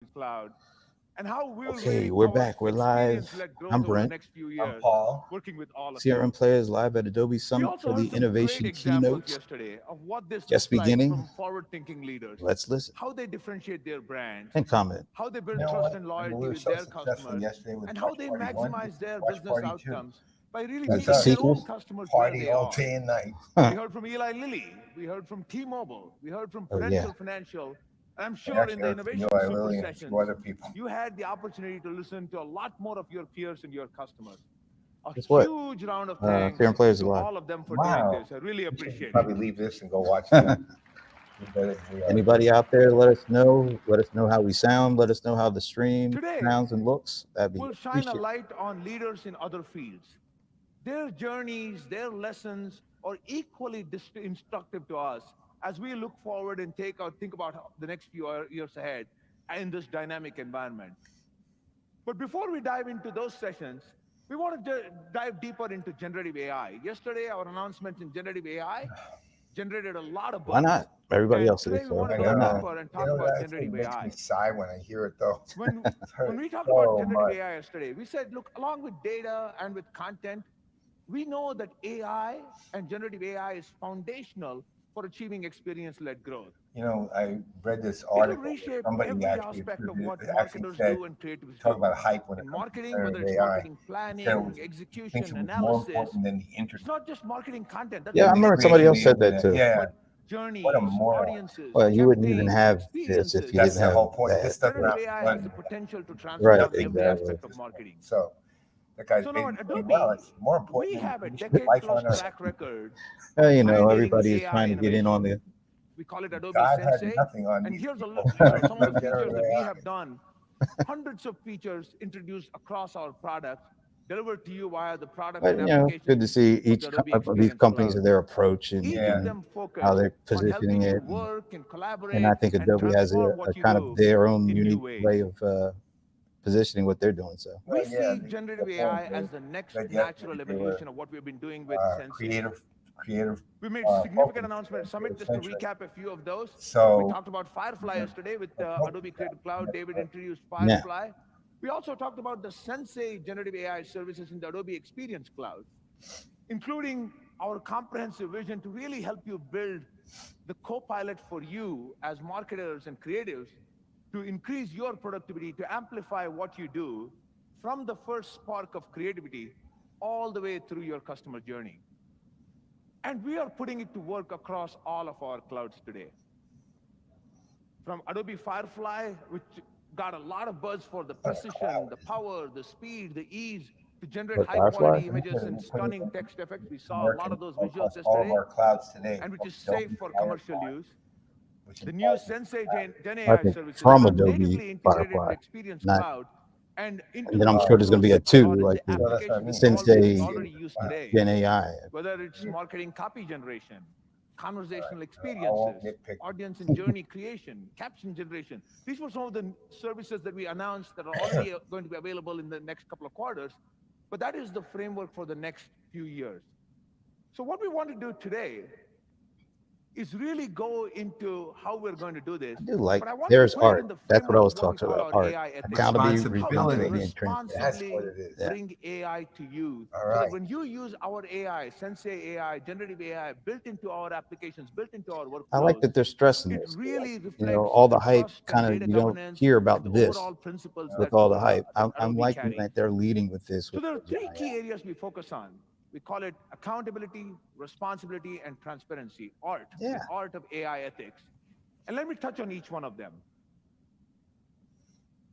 Cloud and how we'll Okay, really we're power back. We're live. experience-led I'm growth over the Brent. next few I'm years, Paul. working with all of CRM you. Playaz live at Adobe We Summit also for the heard some great Innovation examples Keynote. yesterday of what this Just looks like beginning. from forward-thinking leaders, Let's listen how they differentiate their brands, and comment. how they You build know trust what? and I mean, loyalty we were with so their successful customers, yesterday with and how Watch they Party 1, maximize their Watch business Party 2. outcomes by really Is That's the meeting their us. own sequel? customers where Party they all are. day and night. We heard from Eli Lilly. We heard from T-Mobile. We heard from Oh yeah. Prudential Financial. And I'm I sure in actually the heard from innovation Eli super Lilly and a few sessions, other people. you had the opportunity to listen to a lot more of your peers and your customers. A Guess what? huge round of CRM thanks Playaz is to live. all of them for doing Wow. this. I really We should appreciate it. probably leave this and go watch them. We're better than we are. Anybody out there? Let us know. Let us know how we sound. Let us know how the stream Today, sounds and looks. That'd be we'll shine a appreciated. light on leaders in other fields. Their journeys, their lessons are equally instructive to us as we look forward and think about the next few years ahead in this dynamic environment. But before we dive into those sessions, we want to dive deeper into generative AI. Yesterday, our announcement in generative AI generated a lot of Why buzz. not? Everybody And else is, today we so want to I go why not? know. deeper and You talk know, about that generative thing makes me AI. sigh when I hear it, though. When It when hurts we talked about so generative much. AI yesterday, we said, look, along with data and with content, we know that AI and generative AI is foundational for achieving experience-led growth. You know, I read this It'll article where reshape somebody every actually aspect of attributed, what actually marketers said, do and creatives talk do. about hype when it In comes to marketing, whether generative it's AI. marketing He said planning, he thinks execution, it was more analysis, important than the it's internet, not just marketing content, that's Yeah, I than the remember somebody creating everything. else the said that internet. too. Yeah, But what a journeys, moron. audiences, Well, you wouldn't even campaigns, have this if you experiences, didn't That's the have whole point. This that. doesn't generative have AI has the money. potential to Right, transform Nothing every does exactly. aspect at of this point. marketing. So that guy's So now at basically saying, well, Adobe, it's more we important have a than life decade-plus on earth. track record Well, of you know, pioneering everybody is AI trying to get in on innovation. the. We call it Adobe God had Sensei. nothing on And these here's people. some of the features Generative that we AI. have done. Hundreds of features introduced across our products, delivered to you via the products But and you know, good to applications see of the each Adobe of these Experience companies Cloud. and their approach Each Yeah. of and them how focus they're on positioning helping you it, work and and I collaborate think and Adobe has transform a what you kind of do their own in new unique ways. way of positioning what they're doing. So We Yeah, see the generative point AI as is the next that natural yesterday they were evolution of what we've been doing with Sensei. creative, creative We made significant focused announcements at and Summit. creative Just to centric. recap a few of those, we So talked about Firefly the yesterday with approach to Adobe that, Creative Cloud. David introduced yeah, Firefly. We also talked about the Sensei generative AI services in the Adobe Experience Cloud, including our comprehensive vision to really help you build the co-pilot for you as marketers and creatives to increase your productivity, to amplify what you do from the first spark of creativity all the way through your customer journey. And we are putting it to work across all of our clouds today. From Adobe Firefly, which got a lot of buzz for the precision, cloud the is power, the speed, the ease to generate but high Firefly. quality images and putting stunning it text effects. We saw a lot working of those visuals across all of yesterday, our clouds today, and which from is safe Adobe for commercial Firefly, use. which The new involves Sensei Gen I AI think services from are Adobe natively integrated into Firefly, Experience not, Cloud and into and the then I'm sure there's going to workflows be a that two, or in like the the so that's what I applications that mean. we Sensei already use Wow. today, Gen AI. whether it's marketing copy generation, conversational I won't experiences, nitpick. audience and journey creation, caption generation. These were some of the services that we announced that are already going to be available in the next couple of quarters. But that is the framework for the next few years. So what we want to do today is really go into how we're going to do this. I do like. But I want to There's put it in art. the That's what I framework was of what we talking call about. our Art, AI ethics. accountability, How we can responsibility, and That's transparency. what responsibly it is. Yeah. bring AI to you All so that right. when you use our AI, Sensei AI, generative AI, built into our applications, built into our I like workflows, that they're stressing it this. Like, really you know, reflects all the the hype trust and kind of data you don't governance hear and about the this overall principles with that all the hype. I'm Adobe liking carries. that they're leading with this So with there are the Gen three AI. key areas we focus on. We call it accountability, responsibility, and transparency, art, the Yeah. art of AI ethics. And let me touch on each one of them.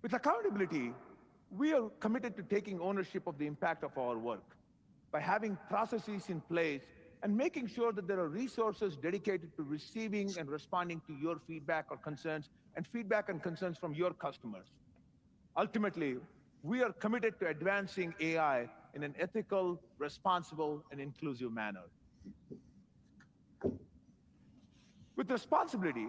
With accountability, we are committed to taking ownership of the impact of our work by having processes in place and making sure that there are resources dedicated to receiving and responding to your feedback and concerns from your customers. Ultimately, we are committed to advancing AI in an ethical, responsible, and inclusive manner. With responsibility,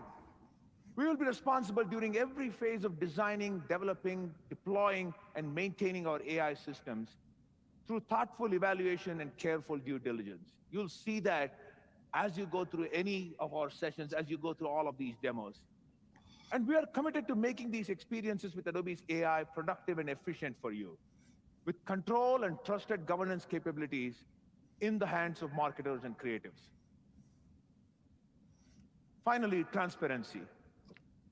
we will be responsible during every phase of designing, developing, deploying, and maintaining our AI systems through thoughtful evaluation and careful due diligence. You'll see that as you go through any of our sessions, as you go through all of these demos. And we are committed to making these experiences with Adobe's AI productive and efficient for you, with control and trusted governance capabilities in the hands of marketers and creatives. Finally, transparency.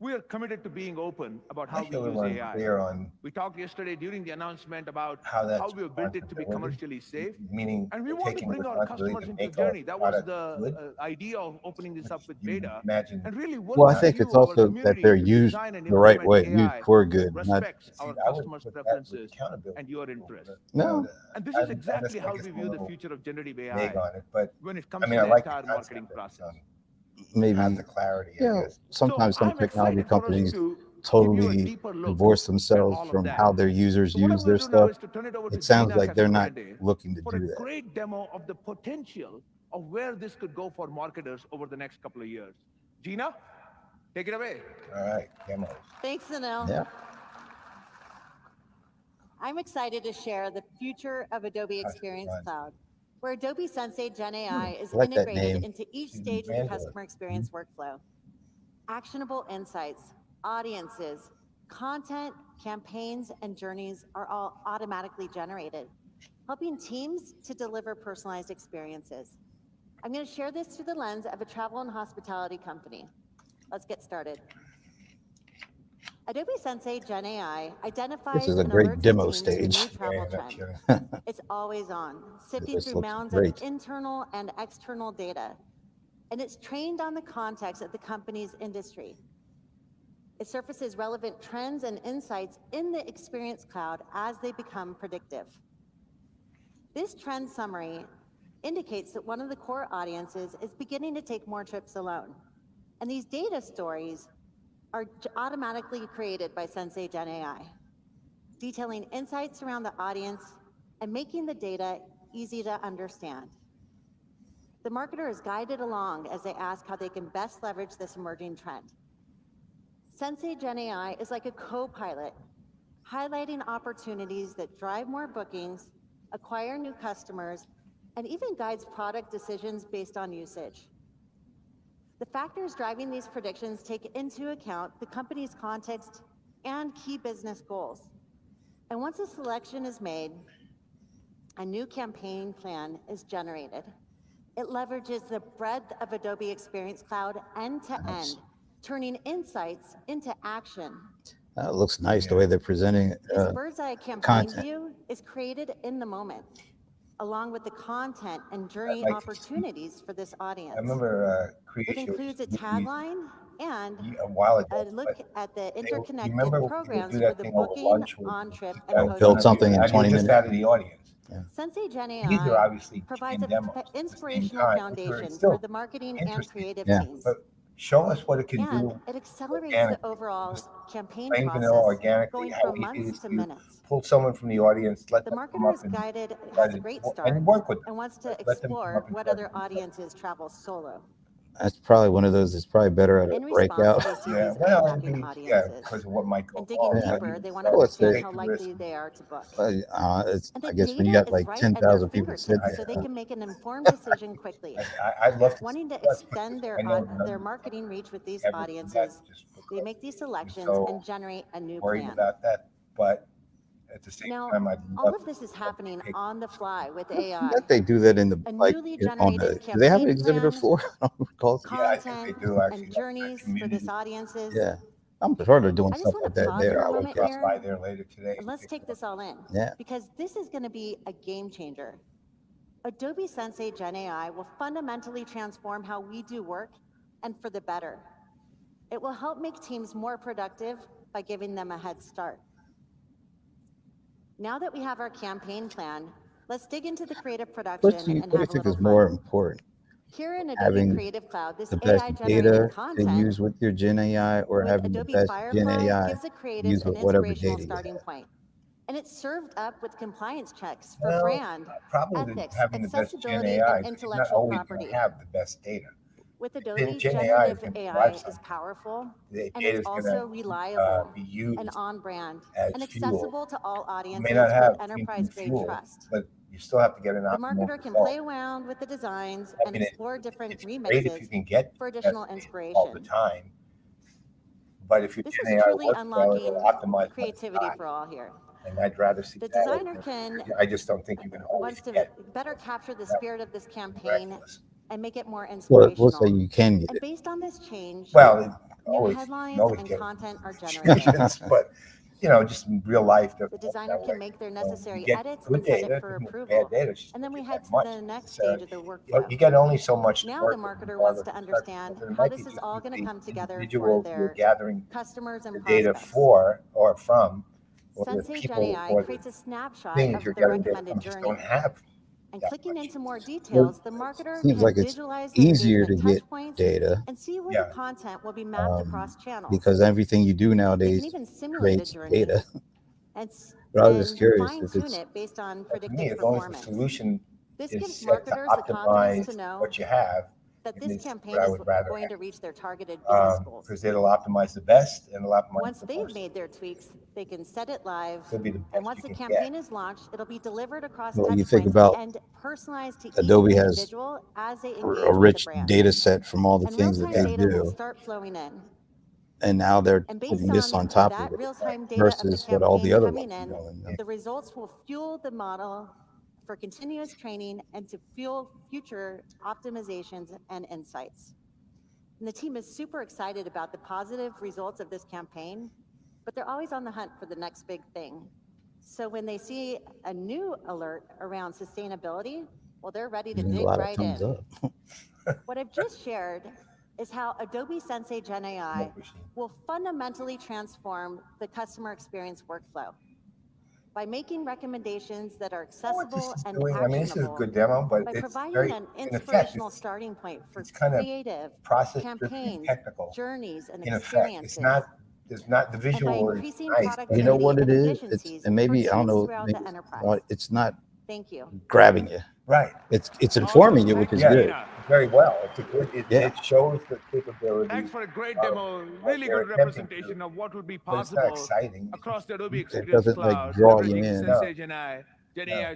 We are committed to being open about how I we feel a use little AI. unclear on We talked yesterday during the announcement about how that's how we have built it to be responsibility, commercially safe. meaning And we we're want to taking bring our responsibility customers to into the make our journey. That was product the good. idea of opening this up with You beta imagine. and really Well, working I with think you, it's our also that community, they're to used design and the right implement way, used AI for that good, not respects See, our I would customers' put that with preferences accountability. and your interests. no. And this I- is exactly I how guess we I'm a view the little future of generative vague AI on it, but when it I comes mean, to I the like the entire concept marketing of it, process. Maybe, have the clarity, I guess. So sometimes some I'm technology excited for us companies to give you a totally deeper look divorce at themselves all of from that. how their users So what I'm use going their to do now stuff. is to turn it over to It sounds Gina like they're not Castorende looking to for a do that. great demo of the potential of where this could go for marketers over the next couple of years. Gina, take it away. All right, demos. Thanks, Anil. Yeah. I'm excited to share the future of Adobe How's it Experience run? Cloud, where Adobe Sensei Gen AI is I like that integrated name. into each She's stage of the Angela. customer experience workflow. Actionable insights, audiences, content, campaigns, and journeys are all automatically generated, helping teams to deliver personalized experiences. I'm going to share this through the lens of a travel and hospitality company. Let's get started. Adobe Sensei Gen AI identifies This is a and great alerts demo the team to a new stage. travel Yeah, no trend. kidding. It's always on, sifting This through looks mounds great. of internal and external data. And it's trained on the context of the company's industry. It surfaces relevant trends and insights in the Experience Cloud as they become predictive. This trend summary indicates that one of the core audiences is beginning to take more trips alone. And these data stories are automatically created by Sensei Gen AI, detailing insights around the audience and making the data easy to understand. The marketer is guided along as they ask how they can best leverage this emerging trend. Sensei Gen AI is like a co-pilot, highlighting opportunities that drive more bookings, acquire new customers, and even guides product decisions based on usage. The factors driving these predictions take into account the company's context and key business goals. And once a selection is made, a new campaign plan is generated. It leverages the breadth of Adobe Experience Cloud end to end, turning insights into action. It looks nice the way they're presenting it. This bird's eye campaign content. view is created in the moment, along with the content and journey like to see- opportunities for this audience. I remember It creation includes a was tagline and a while ago. a look but at the you interconnected remember when programs do for that the thing over booking, lunch where on-trip, you and guys post build something in I mean, 20 just minutes. out of the audience. Sensei Gen These are AI obviously provides trained an demos at the same inspirational time, but they're foundation still for the marketing and interesting. creative Yeah. teams. But show us what it can And do it accelerates the organically. overall Just campaign plain vanilla process, organically, going how from easy it months is to to minutes. pull someone from the audience, let The them come marketer up is and guided, try has a to great and start, work with them. and wants to Let them come explore up and what try other to do something. audiences travel solo. That's probably one of those that's probably better at a In response, breakout. they see Yeah, these well, emerging yeah, audiences. because of what might go And digging wrong. Yeah. deeper, they want to Well, let's understand say- how likely they are to book. It's, And the I guess when you data got is like right at their 10,000 people sitting fingertips, so there. they can make an informed decision quickly. I'd love to Wanting to see less, but extend I know none their of marketing reach with these ever do that, audiences, just they because make these I'm selections so and generate a new worried plan. about that. But at the same Now, time, I'd all love of this is to happening pick- on the fly with I AI. bet they do that in the A like newly on generated the. Do they have an campaign exhibitor plan, floor? I don't recall. Yeah, I think content, they do actually. and journeys for this audiences. Yeah, I'm sure they're doing I just stuff want like to that pause for there. a I would moment guess. here, By there later today. and let's take this all in. Yeah. Because this is going to be a game changer. Adobe Sensei Gen AI will fundamentally transform how we do work, and for the better. It will help make teams more productive by giving them a head start. Now that we have our campaign plan, let's dig into the creative production What do you and have a think little is fun. more important? Here in Adobe Having Creative Cloud, this the best AI-generated data to content use with your Gen AI, or with having the Adobe best Gen Firefly AI gives the to creatives use an with whatever inspirational data you starting have? point. And it's served up with compliance checks for Well, brand, probably ethics, having the best Gen accessibility, AI, and because you're not intellectual always going property. to have the best data. With Adobe, Gen AI is generative going to AI drive is something. powerful, The and data it's is going also to reliable be used and on-brand as and fuel. accessible to all You audiences may not have with premium enterprise-grade fuel, trust. but you still have to get an The optimal marketer can result. play around with the designs and I mean, explore different it's great if you remixes can get for the additional best data all the inspiration. time, But if your This Gen is AI truly works well, it'll unlocking optimize my creativity design. for all here. And I'd rather see The that. designer can I just don't think you can always wants to get better capture the that spirit of this campaign miraculous. and make it more Well, we'll say inspirational. you can get And it. based on this change, Well, it new always, headlines you always and get content are generated. changes, but you know, just in real life, The designer can make their necessary edits good and send data, it for bad approval. data. It's just And then we not head that to much the next necessarily. stage of the You workflow. get only so much. Now the marketer wants to understand how this is all going to come together for You're their gathering customers and the data prospects. for or from, or the Sensei Gen people AI or the creates a snapshot things of you're the getting data recommended from just journey. don't have. And that clicking much. into more details, the marketer Seems can like it's visualize the easier to engagement get touch points data and see where Yeah. the content will be mapped across channels. because everything you do They nowadays can even simulate a creates journey data. and, But I was just curious fine if tune it's it based on But to me, predicted as long as the performance. solution This is gives set to marketers the confidence to optimize know what you have, that and this it's campaign what I is would rather going to have. reach their targeted business goals. Because it'll optimize the best and it'll optimize Once the they've worst. made their tweaks, they can set it live. It'll be the best And once you the can campaign get. is launched, it'll be delivered across well, touch you think points about and personalized to Adobe each has individual as they engage a with the rich brand. data set from all the And things that real-time they data will do, start flowing in. and now they're And putting based this on on top of that it real-time data of the versus what all the campaign other coming ones are in, doing. the results will fuel the model for continuous training and to fuel future optimizations and insights. And the team is super excited about the positive results of this campaign, but they're always on the hunt for the next big thing. So when they see a new alert around sustainability, well, they're ready to Getting a dig lot of right thumbs in. up. What I've just shared is how Adobe Sensei Gen AI will fundamentally transform the customer experience workflow by making recommendations that are accessible and I mean, this is a actionable, good demo, but by it's providing very, an in effect, inspirational starting point for it's kind of creative process-driven and campaigns, technical. journeys, and In effect, experiences. it's not the And by visual is increasing nice. productivity You know what and it is? It's efficiencies and maybe for I don't teams know. throughout Maybe the enterprise. it's not Thank you. grabbing you. Right. It's informing you, Thank which is you, good. Gina. Very well. It's a good. Yeah. It shows the capability Thanks for a great of demo. what Really they're good attempting to representation do, of what will be but it's not possible exciting. across the Adobe It Experience doesn't like Cloud, draw you leveraging in, Sensei Gen AI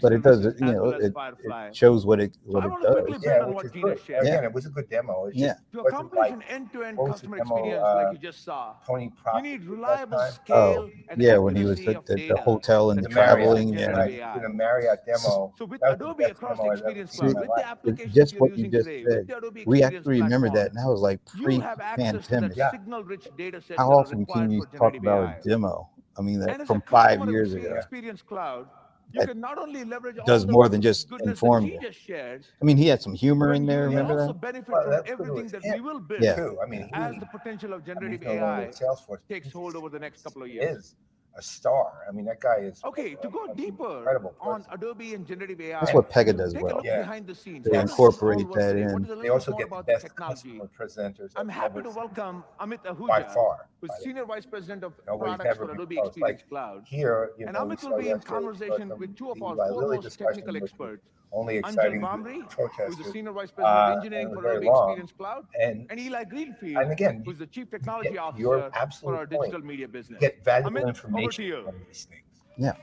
but it does. services You as know, well as it Firefly. shows what So I it want to quickly does. build on Which what is Gina good. shared. Again, it was a good demo. It's just To wasn't accomplish like an end-to-end what was the customer demo, experience like you just saw, Tony you Prophet need did that reliable time. scale Oh, and yeah, when he was accuracy of the data hotel and that The drives Marriott, traveling, generative right? AI. In a Marriott demo, So with that was the Adobe best across the demo I've ever Experience seen in Cloud, my with the life. applications just you're what you using just today, said. with the Adobe We Experience actually remember platform, that, and that was like you have access to that pre-pandemic. Yeah. signal-rich data sets How that are often can required you for talk generative about a AI. demo? I mean, that And as a from 5 customer of years ago, Experience Cloud, you that can not only leverage all does the more than just goodness that inform he you. just shared, I mean, he had some humor but in you there. will Remember also that? benefit Well, from that's good. It everything was that him we will build Yeah. too. I mean, as the potential of I mean, generative he's no longer AI at Salesforce. takes hold over the next couple of He years. is a star. I mean, that guy is Okay, to go an deeper incredible on person. Adobe and generative AI, That's what Pega does take a well. look Yeah. behind the scenes. They How does this all incorporate work that today? What in. is a They little also more get the about the best technology? customer presenters I'm I've happy ever to seen. welcome Amit By Ahuja, far. who's by the Senior Vice President of Nobody's Products ever for been Adobe close. Experience Like Cloud. here, And we Amit saw will be in yesterday, conversation some with two of the our Lilly foremost discussion, technical which was experts, only Anjan exciting to Vamri, who's the protesters, Senior Vice President of and Engineering it was for very Adobe long. Experience Cloud, And and Eli Greenfield, again, who's the Chief you Technology get Officer your for absolute our point. digital media business. Get valuable Amit, over to information you. from these things. Yeah.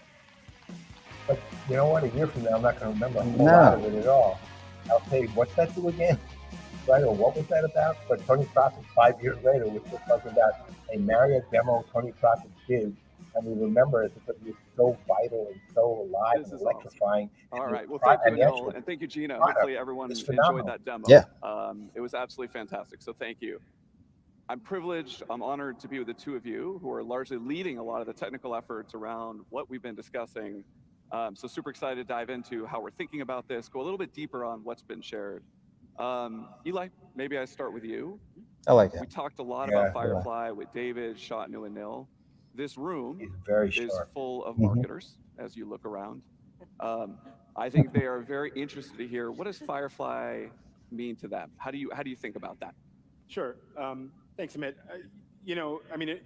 But you know what? A year from now, I'm not going to remember a whole No. lot of it at all. I'll say, what's that do again? Right? Or what was that about? But Tony Prophet, 5 years later, we're still talking about a Marriott demo Tony Prophet did. And we remember it because it was so vital and so alive This and is electrifying. All And right. Well, thank you, and the Anil, actual and thank you, Gina. product Hopefully, everyone is enjoyed phenomenal. that demo. Yeah. It was absolutely fantastic. So thank you. I'm privileged, I'm honored to be with the two of you who are largely leading a lot of the technical efforts around what we've been discussing. So super excited to dive into how we're thinking about this, go a little bit deeper on what's been shared. Eli, maybe I start with you. I like We that. talked a lot Yeah. about Firefly with David, Shotnu, and Nil. This room He's very is sharp. full of Mhm. marketers as you look around. I think they are very interested to hear, what does Firefly mean to them? How do you think about that? Sure. Thanks, Amit. I mean,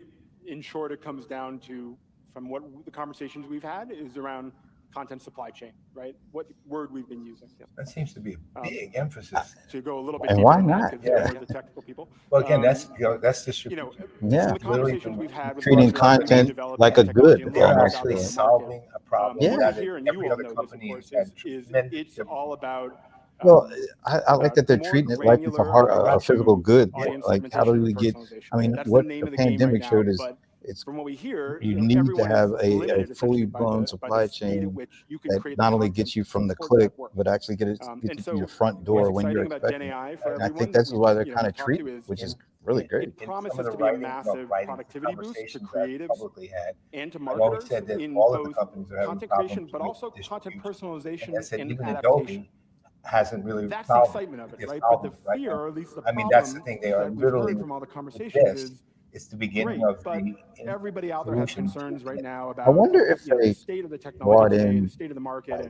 in short, it comes down to, from what the conversations we've had, is around content supply chain, right? What word we've been using. That seems to be a big emphasis. To go a little bit And deeper why on that, not? because Yeah. we're the technical people. Well, again, that's You distribution. know, Yeah. from the conversations we've had with Treating marketers and content developing like a technology good, and They're rolling this almost out actually into feel. the market. solving a problem Yeah. What that we hear, and every you all other know this, of company course, has is tremendous it's difficulty. all about Well, I like that the they're more treating it like it's a granular I a get physical to good. audience Like, how do segmentation we and get? personalization, I mean, that's the what name the of the game right pandemic now. showed is But it's from what we hear, you you know, need to everyone have is a limited fully essentially blown by supply the speed at chain which you can that create the not only content gets you to from the support click, that work. but actually get And you to so your front what's door when you're exciting about Gen expecting it. AI for And I everyone think that this is why they're you know, kind we of talked treating, to is which is in, really in, great. it in some promises of the to be a writing, massive writing productivity boost to conversations that I've creatives publicly had, and to I've always marketers said that in all of the both companies are having content problems creation, but with also content distribution. And I personalization said and even adaptation. Adobe hasn't really That's the solved excitement of it, they're right? But the solving it right fear, now. or at least the I mean, that's the problem thing. They are that we've literally heard from all the with conversations this. is It's the beginning great, of but the everybody out there has solution concerns to right it. now I about, wonder if you know, the they state of the technology brought today, the in state of the market,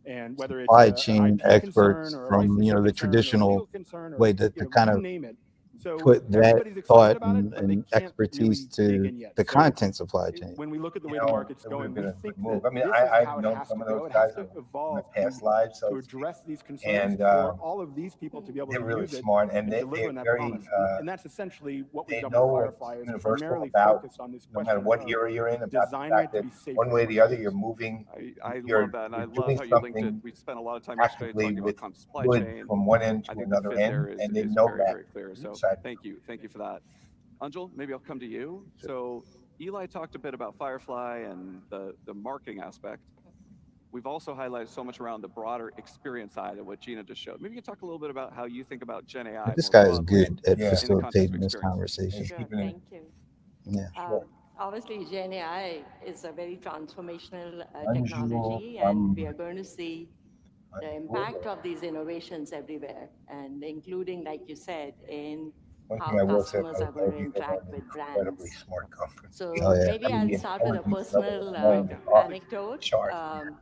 and whether it's supply an chain IP concern experts or a from, you licensing know, the concern or a legal traditional concern or, way to you know, kind you of name it. So put that everybody's excited thought about it, but they and can't expertise really dig to in yet. the So content supply chain. when we look at the You way the know, market's it would have going, been we a good think move. that I mean, this is I've how it known has some to of go. those It has guys to in evolve my past lives, so to to speak, address these concerns and for all of these people to be able they're to really use it smart, and and deliver they're on that very promise. And that's essentially what we've they done with know what's Firefly is universal primarily about focused on this no matter question what of era you're in, about the designing fact it to that be safe one for way or the other marketers. you're moving, I love you're that, and I you're love doing how you linked it. something We spent a lot of time yesterday actively talking about with content supply good chain. from one end I to think the another fit end, there is and they is know very, that very clear. So inside. thank you for that. Anjul, maybe I'll come to you. So Eli talked a bit about Firefly and the marketing aspect. We've also highlighted so much around the broader experience side of what Gina just showed. Maybe you can talk a little bit about how you think about Gen AI This more guy is broadly good at Yeah. in the context facilitating of this experience. conversation. He's Sure, keeping it. thank you. Yeah. Sure. Obviously, Gen AI is a very transformational Unusual, technology, and we are going to see the impact of these innovations everywhere, and including, like you said, in One thing how I will say customers about are going to Adobe, they're interact an with incredibly brands. smart company. Oh So yeah. maybe I mean, I'll the start with a intelligence level personal is among the top anecdote. charts.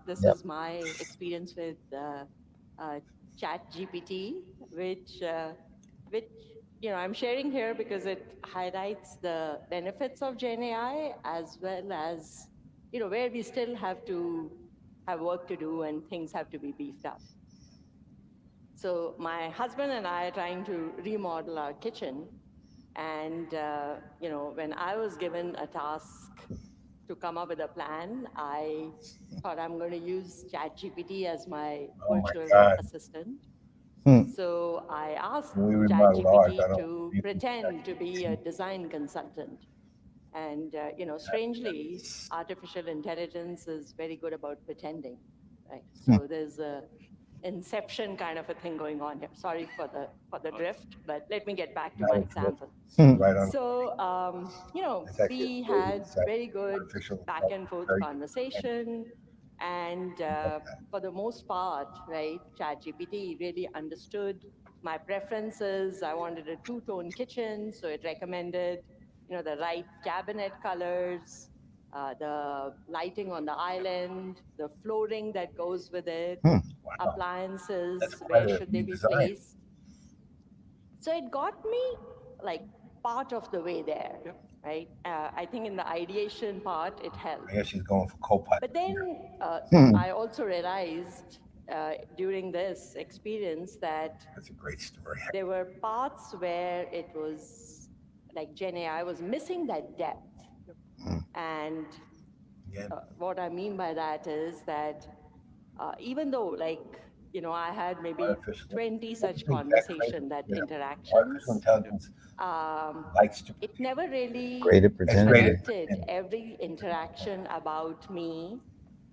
This Yep. is my experience with Chat GPT, which I'm sharing here because it highlights the benefits of Gen AI as well as where we still have to have work to do and things have to be beefed up. So my husband and I are trying to remodel our kitchen, and when I was given a task to come up with a plan, I thought I'm going to use ChatGPT as my Oh my virtual God. assistant. Hmm. So I asked When we remodeled ours, I ChatGPT don't to use pretend to be a ChatGPT. design consultant. And, strangely, artificial intelligence is very good about pretending, right? So there's a inception kind of a thing going on here. Sorry for the drift, but let me get back to my Not a drift, example. right on. So, It's actually we a great had insight. very good Artificial back and forth very conversation. And for the most part, right, ChatGPT really understood my preferences. I wanted a two-tone kitchen, so it recommended, the right cabinet colors, the lighting on the island, the flooring that goes with it, Hmm. Wow. appliances, That's where quite a should they be redesign. placed. So it got me like part of the way there, right? I think in the ideation part, it helped. I guess she's going for co-pilot. But then I also realized during this experience that That's a great story. there were parts where it was like Gen AI was missing that depth. And Again, what I mean by that is that even though I had maybe artificial 20 such everything's that crazy. conversation, that Yeah. interactions, Artificial intelligence likes to. it never really Great at pretending. connected every interaction about me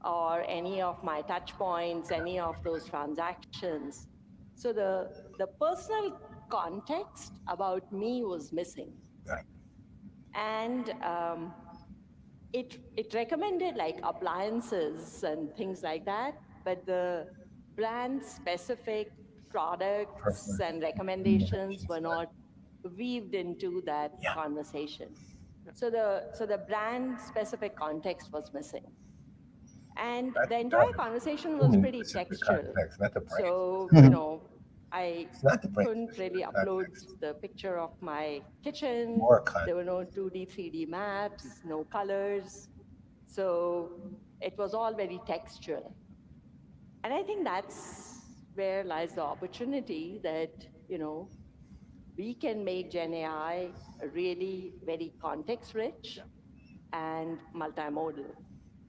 or any of my touch points, any of those transactions. So the personal context about me was missing. Right. And it recommended like appliances and things like that, but the brand specific products Personal and recommendations were not weaved into that conversation. So the brand specific context was missing. And That's the entire done. conversation was Human pretty specific textual. context, not the brand. So, I It's not the brand couldn't really specific upload context. the picture of my kitchen. More context. There were no 2D, 3D maps, no colors. So it was all very textual. And I think that's where lies the opportunity that, we can make Gen AI really very context rich and multimodal.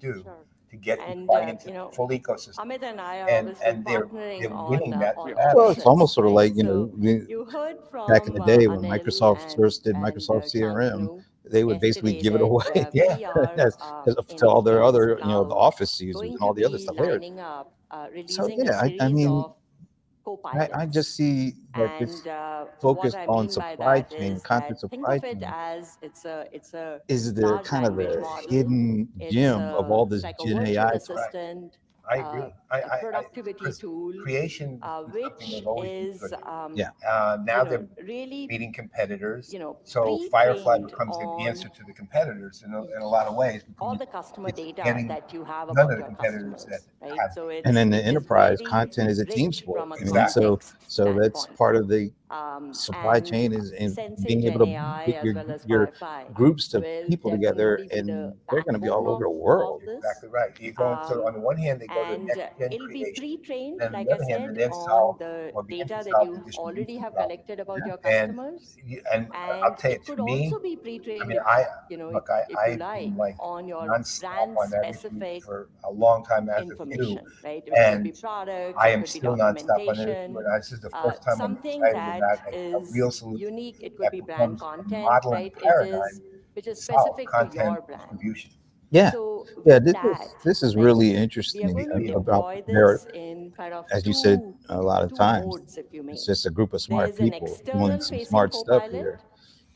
do Sure. to get And, Reply into you know, the full ecosystem. Amit and I are And obviously they're partnering winning on that on battle. Well, all it's almost sort of right? like, you know, You heard back in the from day when Anil Microsoft first did and Microsoft CRM, Shantanu they would basically yesterday give it that away Yeah. we are in to all their Experience other, you know, the Cloud Office users going and to all the other be stuff later. lining up, So releasing a yeah, I series mean, of I co-pilots. just see that this And what focus I on mean by supply that chain, is content that think supply of it chain, as it's a is the large kind of language the model. hidden It's gem of all this like a Gen virtual AI talk. assistant I agree. productivity 'cause tool, creation is something which they've always been is good at. Yeah. Now they're really beating competitors. So Firefly pre-trained becomes the on answer to the competitors in a lot of ways. all Because the customer it's data getting that you have none about of the your competitors that customers, right? have. So And in the it is enterprise, very content is a team rich sport. from a I mean, so context that's standpoint. part of the supply chain is in Sensei being able to GenAI get as well as your Firefly groups of will people together, definitely be the and they're going to be all backbone over the of world. this. Exactly right. You're going, so on the one hand, they go to And next gen it'll be creation. pre-trained, Then on like the I other hand, said, they've on solved the or began data to that solve you the already distribution have problem. collected about your And customers. I'll And tell you, it could to me, also be I pre-trained, mean, if I've you like, been like on your nonstop on that issue brand-specific for a long time, as of you, information, right? Which could be and products, I it am could be still nonstop on that issue. documentation, And this is the first time I'm something excited that about a is real solution unique. It could that be brand becomes a content, model and right? paradigm Which to is solve specific to content your brand. distribution. Yeah. So Yeah. with that, This is like, really we are interesting going to about deploy there. this in kind of As you said a lot of two times, modes, if you may. it's just a group of smart There's an people doing external some facing smart stuff copilot, here,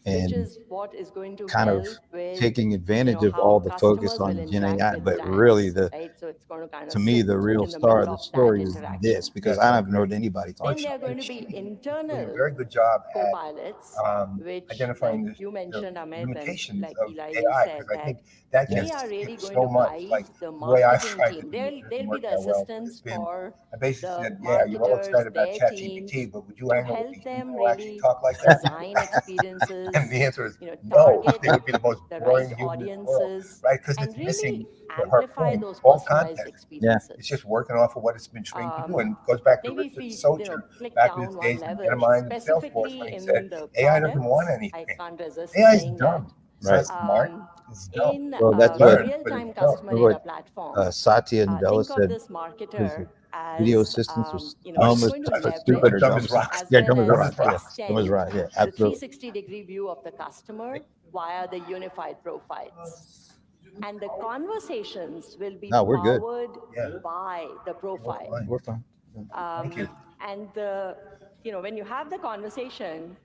which and is what is going to kind of help with taking advantage of how all the focus customers will on Gen interact AI. with But brands, really, right? So it's going to kind to of me, sit the real in the star middle of the of that story is interaction. this, because Yes, I I haven't heard agree. anybody talk Then about there are it. going to be Doing a internal very good job at copilots, which, identifying like you the mentioned, Amit, and limitations like of Eli, you AI, said because I that think that they gets are really skipped going so to much. guide Like the the way I marketing tried to team. do it They'll doesn't be work the that well. It's assistants been, for I basically the said, yeah, you're all marketers, excited about their teams, ChatGPT, but would you to hang out with help these them people who actually really talk like that? design experiences, And the answer is no. target They would be the most the right boring human in the world, audiences, right? Because and it's really missing her amplify point, those all personalized context. Yeah. It's experiences. just working off of what it's been trained to do, and it goes back to Maybe if Richard we, Socher click back in his down one days in level, Metamind and Salesforce when specifically he in said the AI doesn't want products, I anything. can't resist AI is saying dumb. It's Right. not smart. that. It's dumb. In Well, that's Learn, what but real-time it's dumb. customer data platform, Satya Nadella think of said. this His marketer video as, assistants was Dumb it's dumb as going to stupid or dumb dumb as rocks. as Yeah, well dumb as as rocks. Yeah, dumb as extend rocks. Yeah, the absolutely. 360-degree view of the customer via the unified profiles. And the conversations will be No, we're good. powered Yeah. by the profile. fine. We're fine. Thank you. And when you have the conversation,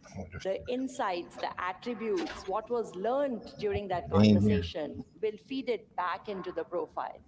the insights, the attributes, what was learned during that Amen. conversation will feed it back into the profile.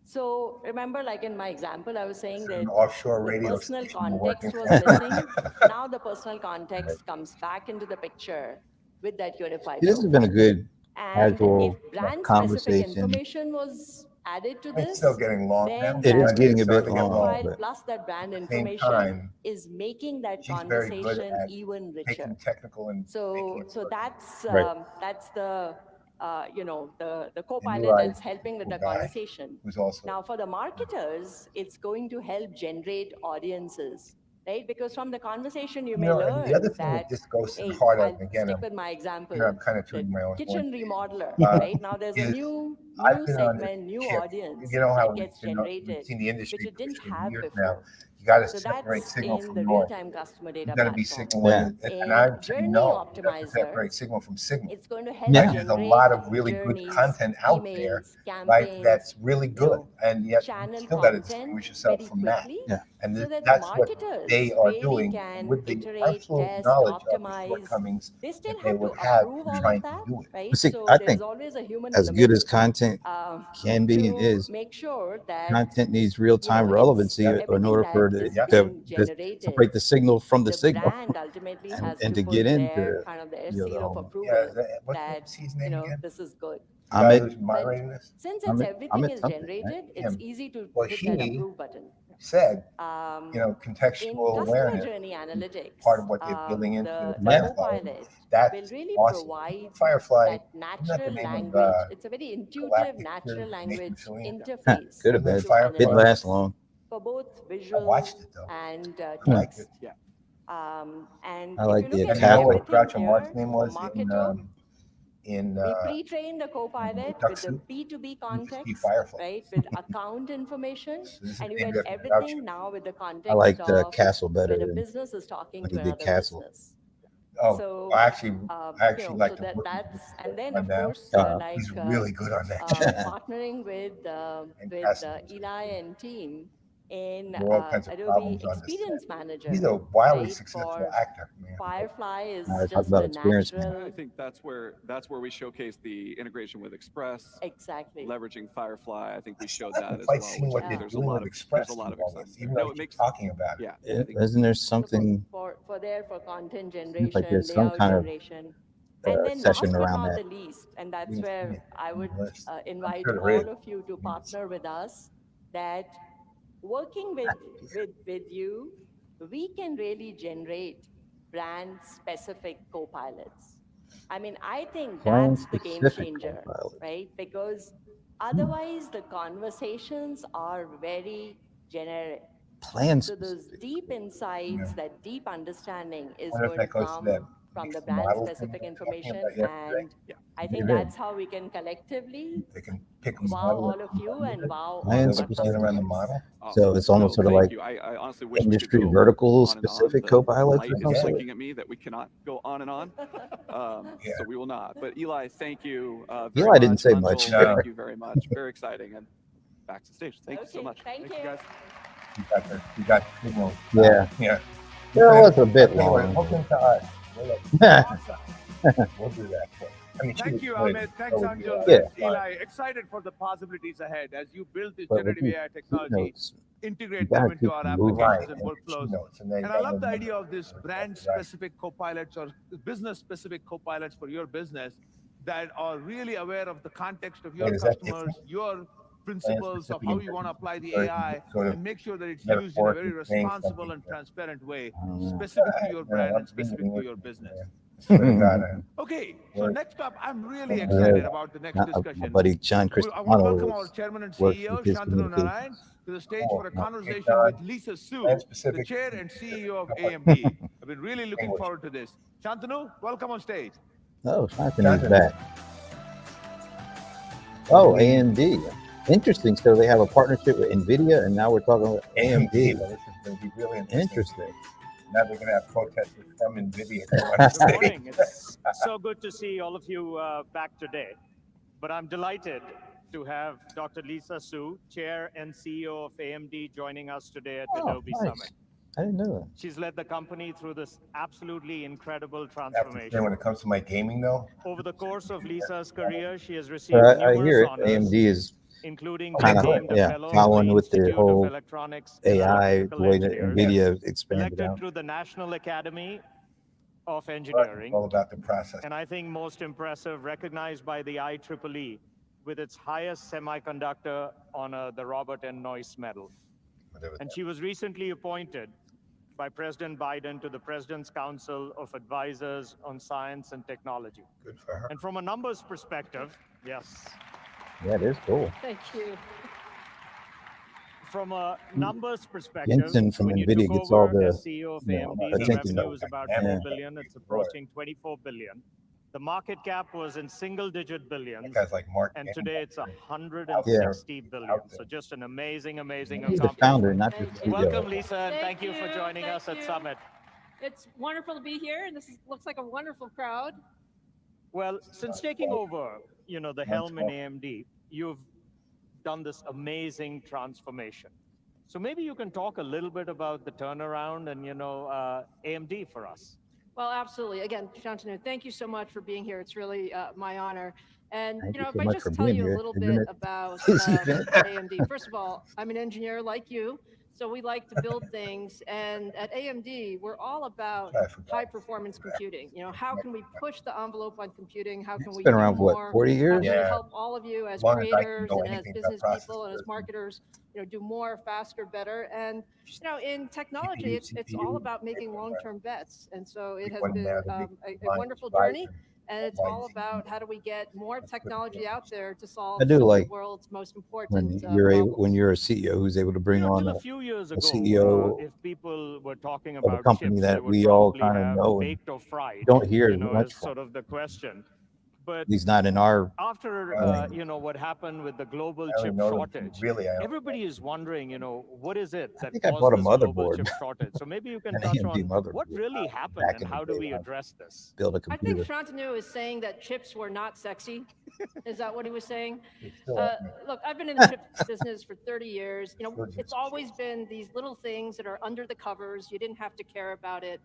So remember, like in my example, I was saying that An offshore the radio personal station we're working context was for. missing. Now the personal context comes back into the picture with that unified This has been a profile. good And casual if brand-specific conversation. information was added to It's this, still getting long now. then It is that getting a bit starting to get long, long, profile but plus that brand at the same information time, is making that she's very good conversation at even richer. taking technical and making it So work. that's Right. that's the the And co-pilot Eli that's helping with is a the guy conversation. who's also Now for the marketers, it's going to help generate audiences, right? Because from the conversation you may and learn the other thing that, that this goes to the hey, heart of, I'll and again, stick with my example, I'm kind of the tooting my own kitchen horn. remodeler, Uh, right? Now there's a is new I've been on this segment, new ship. audience You know how that gets we've generated, seen the which industry it didn't push for have years now. before. You got to So separate that's signal in from the noise. real-time customer You data got to be platform. signal, Yeah. and I would say Journey no. You have to optimizer, separate signal from signal. it's going to help Yeah. Right? There's a generate lot of really good journeys, content out there, emails, right? campaigns, That's really good, and yet you channel still got to content distinguish yourself very from that. quickly, Yeah. And so that the that's what they marketers are really doing can with the iterate, absolute test, knowledge of the optimize. shortcomings They still that they have to would have approve in all trying of to that, do it. right? But see, So I there's think always a human in as the good middle as content can be and to is, make sure that content needs real-time it's relevancy in everything order for that it is Yeah. being to generated. separate the signal from the The signal brand ultimately and, has and to to get put into their kind of their the seal of whole. approval What's his name again? this is good. The guy Amit, who's moderating this? Since Amit, everything Amit is something, right? generated, it's Him. easy to Well, hit that he approve button. said, Um, you know, in contextual customer awareness journey analytics, part of what they're building into the Yeah. Firefly. co-pilot That's will really awesome. provide Firefly, that isn't that the natural name of language. It's a very intuitive, Galactic natural Nathan language Fillion? interface Good or Wasn't it bad. to Firefly? Didn't last analytics long. for both I visual watched it though. and I liked it. text. And I if like you the look And at you know what everything Groucho Marx's here name for was marketer, in we pre-train the co-pilot Duck with the Soup? B2B Used to be context, Firefly. right? With account information, So this is and you named get after everything Groucho. now with the I context like the of Castle better when a than business is talking when to he did another Castle. business. Oh, So, I actually like so to that work that's, and then on of that. course, like He's really good on that. partnering with And Castle. Eli and team in There are all kinds of Adobe problems on this Experience set. Manager. He's a wildly right? successful For actor, man. Firefly is Now, talk just about a experience, man. natural. I think that's where we showcase the integration with Express, Exactly. leveraging Firefly. I think we I showed still that haven't as quite well. seen Which what I they're think doing with Express there's a lot of through all this, excitement. even No, though it you keep makes talking about it. yeah. I think Isn't there So something for content seems generation, like there's some layout kind of generation. And then session last but around not that? the least, and I that's didn't see where it I on would the list. I'm invite sure there is. all of you to partner with us, that working with you, we can really generate brand specific co-pilots. I mean, I think Plan that's the game specific changer, Copilot. right? Because otherwise the conversations are very generic. Plan So those specific. deep insights, Yeah. that deep understanding I is wonder if going to that goes to that come from the mixed brand model thing specific we were talking information. about yesterday. And Yeah. I think Maybe that's how we can collectively they can pick a wow model all of you and wow Plan all of so our we plan around the customers. model. So it's almost sort of thank like you. I honestly wish we could industry go vertical on and on. specific The copilots light or is something. blinking at me that we cannot go on and on. Yeah. So we will not. But Eli, thank you very Eli much. didn't say Anshul, much. No. Thank you very much. Very exciting. And back to stage. Thank you so Okay, much. thank Thank you, you. guys. You got signal. Yeah. Yeah. That was a bit I'll tell you what, long. hook into us. Awesome. We'll do that. I mean, she Thank was you, good. Amit. So Thanks, would you. Anjul. Yeah. And Eli, excited for the possibilities ahead as you build this But with generative these AI technology, keynotes, integrate you them gotta into keep our moving. applications Right, and and workflows. keynotes, and then And you I gotta love the remember idea of this that's brand right. specific co-pilots or business specific co-pilots for your business that are really aware of the context of your Wait, is that customers, different? your principles of how you want to apply the AI Sort of and make sure that it's used in a very metaphorically saying responsible something. and transparent way, I don't know. specific to your brand I'm and specific to being your with you, business. man. I swear to God, Okay, so Word. next up, I'm really Yeah. excited about the next My discussion. buddy John I want to welcome Cristiano our chairman and works CEO, with his Shantanu communication. Narayan, to the stage Cool. for a Hey, conversation John. with Lisa Su, Brand the specific. chair and CEO of AMD. I've been really looking English. forward to this. Shantanu, welcome on stage. Oh, Shantanu John's is back. Oh, AMD. Interesting. So they have a partnership with NVIDIA, and now we're talking about AMD. Well, this is going to be really interesting. Interesting. Now they're going to have protesters from NVIDIA. Good morning. It's so good to see all of you back today. But I'm delighted to have Dr. Lisa Su, Chair and CEO of AMD, joining us today at Adobe nice. Summit. I didn't know that. She's led the company through this absolutely incredible When transformation. it comes to my gaming, though, Over the course of Lisa's career, she has received I numerous hear it. honors, AMD is including kind being of named a fellow following of the with the Institute whole of Electronics and AI, the Electrical way that Engineers, NVIDIA expanded elected out. through the National Academy of but Engineering, all about the process. and I think most impressive, recognized by the IEEE with its highest semiconductor honor, the Robert N. Noyce Medal. Whatever And that- she was recently appointed by President Biden to the President's Council of Advisors on Science and Technology. Good for her. And from a numbers perspective, yes, Yeah, it is cool. Thank you. from a numbers perspective, Jensen from when you NVIDIA took gets all over the, as CEO of you know, AMD, the attention. revenue was about Yeah. 4 billion. It's approaching 24 billion. The market cap was in single-digit That billions, guy's like Mark. and Anthony. today it's 160 billion. So just an amazing, amazing He's the founder, accomplishment. not the Thank you. CEO. Welcome, Lisa, and Thank thank you for you, joining thank us at you. Summit. It's wonderful to be here, and looks like a wonderful crowd. Well, since taking over, the helm in AMD, you've done this amazing transformation. So maybe you can talk a little bit about the turnaround and, AMD for us. Well, absolutely. Again, Shantanu, thank you so much for being here. It's really my honor. And Thank you if so I much just for tell being you here, a little isn't bit it? about Isn't it? AMD. First of all, I'm an engineer like you, so we like to build things. And at AMD, we're all about I forgot. high performance computing. How can we push the envelope on computing? How can It's we been do around, more? what, 40 How years? can we Yeah. help all of you as As long as I can creators know and as anything about business process people and as business. marketers, do more, faster, better. And in technology, GPU, it's all CPU, about making long-term bets. And so it has One been now, the big a line wonderful rise journey. And it's all rising. about how do we get more technology out there to solve I do some of like the world's most when important you're able, problems. when you're a CEO who's able to bring on Till a a few years a ago, CEO if people were talking of a about company chips, that they would we all probably kind of have know and baked or fried, don't hear much is from. sort of the question. but At least not in our. after Really? you know what happened with the global I chip don't know. shortage, Really, I don't. everybody is wondering, you know, what is it I that think I caused bought a this global motherboard, chip shortage? So maybe you can an touch AMD on motherboard what really happened back and in the how do day we when I address this? build a I think computer. Shantanu is saying that chips were not sexy. Is that what he was saying? It's still Look, I've been in the chip business for 30 years. You know, Still just it's always been these little things that are under the covers. You didn't have to care about it.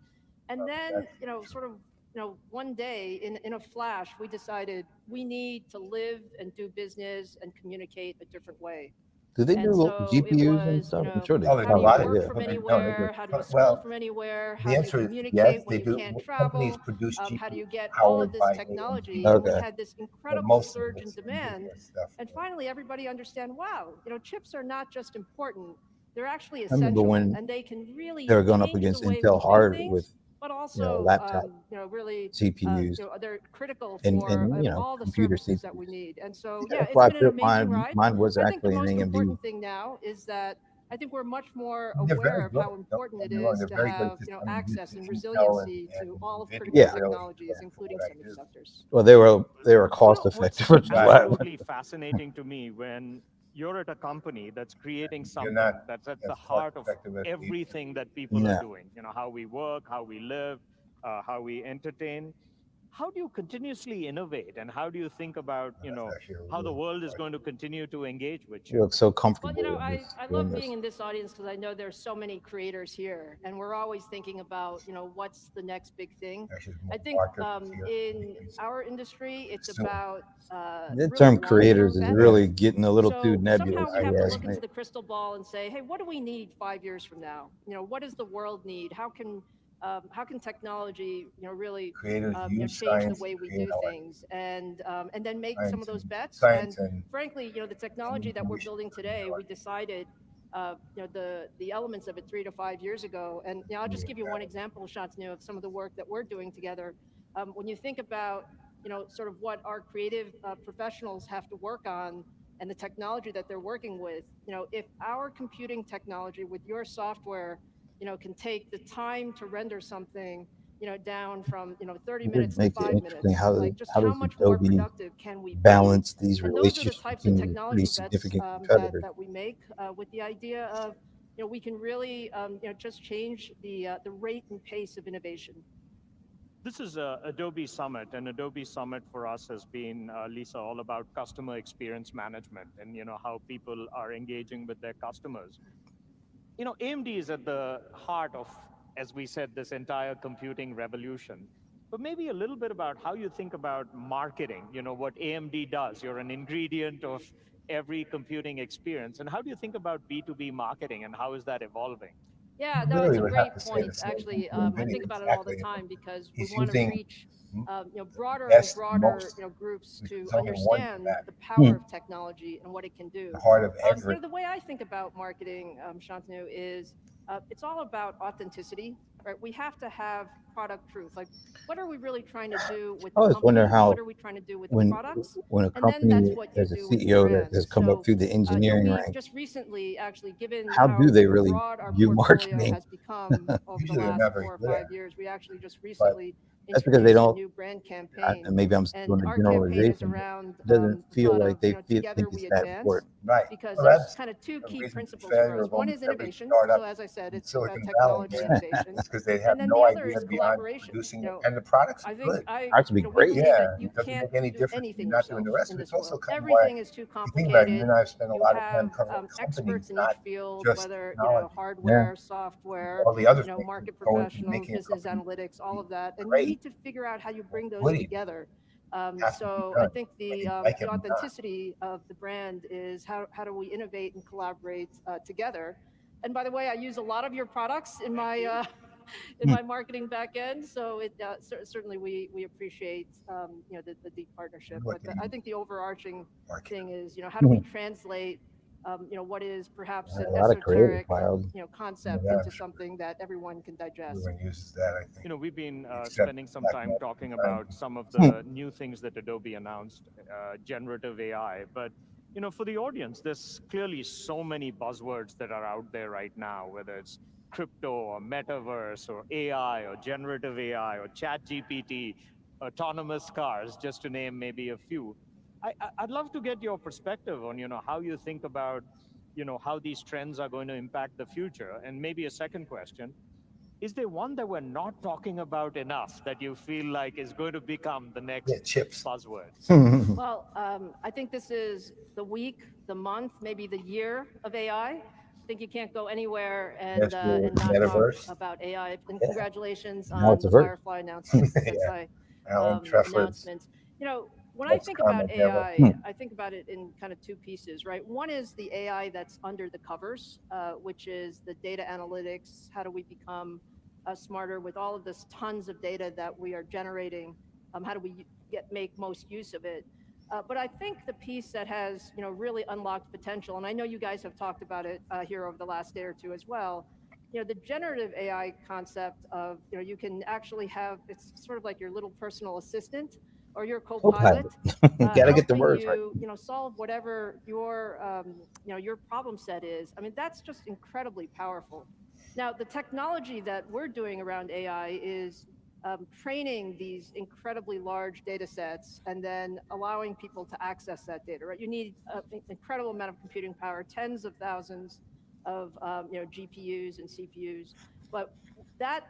And then, you know, sort of, you know, one day in a flash, we decided we need to live and do business and communicate a different way. Do they And do so it GPUs and was, you stuff? I'm know, sure they Oh, they how do do a you lot of work yeah. from no, they anywhere? do. How do you school Well, from anywhere? the How do you answer is communicate yes, when they you do. can't Companies travel? produce How do you GPUs get all of powered this by technology? AMD, And we Okay. had this but incredible most of surge in it's demand. NVIDIA stuff. And finally, everybody understand, wow, you know, chips are not just important, they're actually I remember essential, when and they can really they were going up change the against way we Intel do hard things, with, but you know, also, laptop you know, really, CPUs you know, they're critical and for you know, all the computer services that we CPUs. need. And so, Yeah, yeah, that's it's why I been an built amazing mine. ride. Mine was I think the actually an most AMD. important thing now is that I think we're much more They're aware very of good. how Don't important get it me wrong, is they're to very good. have, It's you know, just I'm used access to and Intel resiliency and to all of NVIDIA critical Yeah. really technologies, stand for including what I do. semiconductors. Well, they were You cost know, what's effective as well. absolutely fascinating to me when you're at a company that's creating You're something not that's at as the cost heart of effective as the everything that people are Yeah. doing, you know, how we work, how we live, how we entertain. How do you continuously innovate and how do you think about, you That's know, actually a how the really world is good going to continue to engage with You you? look so Well, comfortable you know, in this, I doing love being this. in this audience because I know there's so many creators here, and we're always thinking about, you know, what's the next big thing. actually I more think marketers here. in our industry, it's Soon. about The really term long-term creators is bets. really getting a little too So nebulous, somehow we if I have you to agree. ask look me. into the crystal ball and say, hey, what do we need 5 years from now? You know, what does the world need? How can technology, you know, really Creators you know, use change the science way to we create do art. things, and then make some of Science those and bets. science And and frankly, you know, the technology that we're information building to today, create we art. decided, you know, the elements of it 3 to 5 years ago. And you know, I'll just give you one example, Shantanu, of some of the work that we're doing together. When you think about, you know, sort of what our creative professionals have to work on and the technology that they're working with, you know, if our computing technology with your software, you know, can take the time to render something, you know, down from, you know, 30 It did minutes to make it 5 interesting minutes, like just how how does much more Adobe productive can we be? balance these And those are the relationships types of between these pretty technology bets significant that, competitors? that we make with the idea of, you know, we can really, you know, just change the rate and pace of innovation. This is Adobe Summit, and Adobe Summit for us has been, Lisa, all about customer experience management and, you know, how people are engaging with their customers. You know, AMD is at the heart of, as we said, this entire computing revolution. But maybe a little bit about how you think about marketing, you know, what AMD does. You're an ingredient of every computing experience. And how do you think about B2B marketing and how is that evolving? Yeah, You no, really it's a would great have to say point. the same Actually, thing for I NVIDIA. think about it all the Exactly. time because we He's want to using reach, you know, the broader and best, broader, most, you know, groups which to is only one for understand that. the power of technology and what it can do. The heart of You every. know, the way I think about marketing, Shantanu, is it's all about authenticity, right? We have to have product truth. Like, what are we really trying to do with I the always wonder company? how What are we trying to do with the products? when a And then that's company what you has a do with the CEO that brand. has come up So, through the you know, engineering we ranks, just recently, actually, given how do how they really broad our view portfolio marketing? has become over the Usually they're last not very 4 or good at 5 it. years, we actually just But recently That's because they introduced a don't. new brand campaign. And maybe I'm And doing a our campaign is generalization, but around it doesn't the feel thought like of, they you know, together think it's we that advance, important. right. because Well, there's that's kind of two the key reason for principles for failure us. of One almost is every innovation. startup So as I said, in it's about Silicon Valley, technology man. innovation. It's because they have And then no the other idea is beyond collaboration. producing You it, know, and the products are I think good. Ours would be you know, we great. believe Yeah, that you it doesn't can't make any do difference if anything you're not doing yourself the rest in of it. It's this also world. kind of why Everything is too you think about it, you complicated. and I have spent a You lot of have time covering companies, experts in not each field, just whether, you know, technology. hardware, software, All the other you know, things market that go into professionals, making a business company analytics, all of that. And you great need to figure out how you bring those woody together. has to be So I done, think whether you like the it or not. authenticity of the brand is how do we innovate and collaborate together. And by the way, I use a lot of your products in my in my marketing back end. So it certainly we appreciate you know, the deep partnership. What But do I you think the overarching market? thing is, you know, how do we translate you know, what is perhaps an A lot of creative, esoteric wild. you know, concept Yeah, into something that everyone can digest. everyone uses that, I think, You know, we've been except spending some Black time Magic talking Design. about some of the new things that Adobe announced, generative AI. But, you know, for the audience, there's clearly so many buzzwords that are out there right now, whether it's crypto or metaverse or AI or generative AI or chat GPT. autonomous cars, just to name maybe a few. I'd love to get your perspective on, how you think about, how these trends are going to impact the future. And maybe a second question, is there one that we're not talking about enough that you feel like is going to become the next chips. buzzword? Well, I think this is the week, the month, maybe the year of AI. I think you can't go anywhere and not Metaverse. talk about AI. And Yeah. congratulations Now on it's a the verse. Firefly announcement, Sensei Alan Treffer's announcement. When I think about comment ever. AI, I think about it in kind of two pieces, right? One is the AI that's under the covers, which is the data analytics. How do we become smarter with all of this tons of data that we are generating? How do we make most use of it? But I think the piece that has really unlocked potential, and I know you guys have talked about it here over the last day or two as well, the generative AI concept of you can actually have, it's sort of like your little personal assistant or your co-pilot, Gotta get the helping words right. you solve whatever your your problem set is. I mean, that's just incredibly powerful. Now, the technology that we're doing around AI is training these incredibly large data sets and then allowing people to access that data, right? You need an incredible amount of computing power, tens of thousands of GPUs and CPUs. But that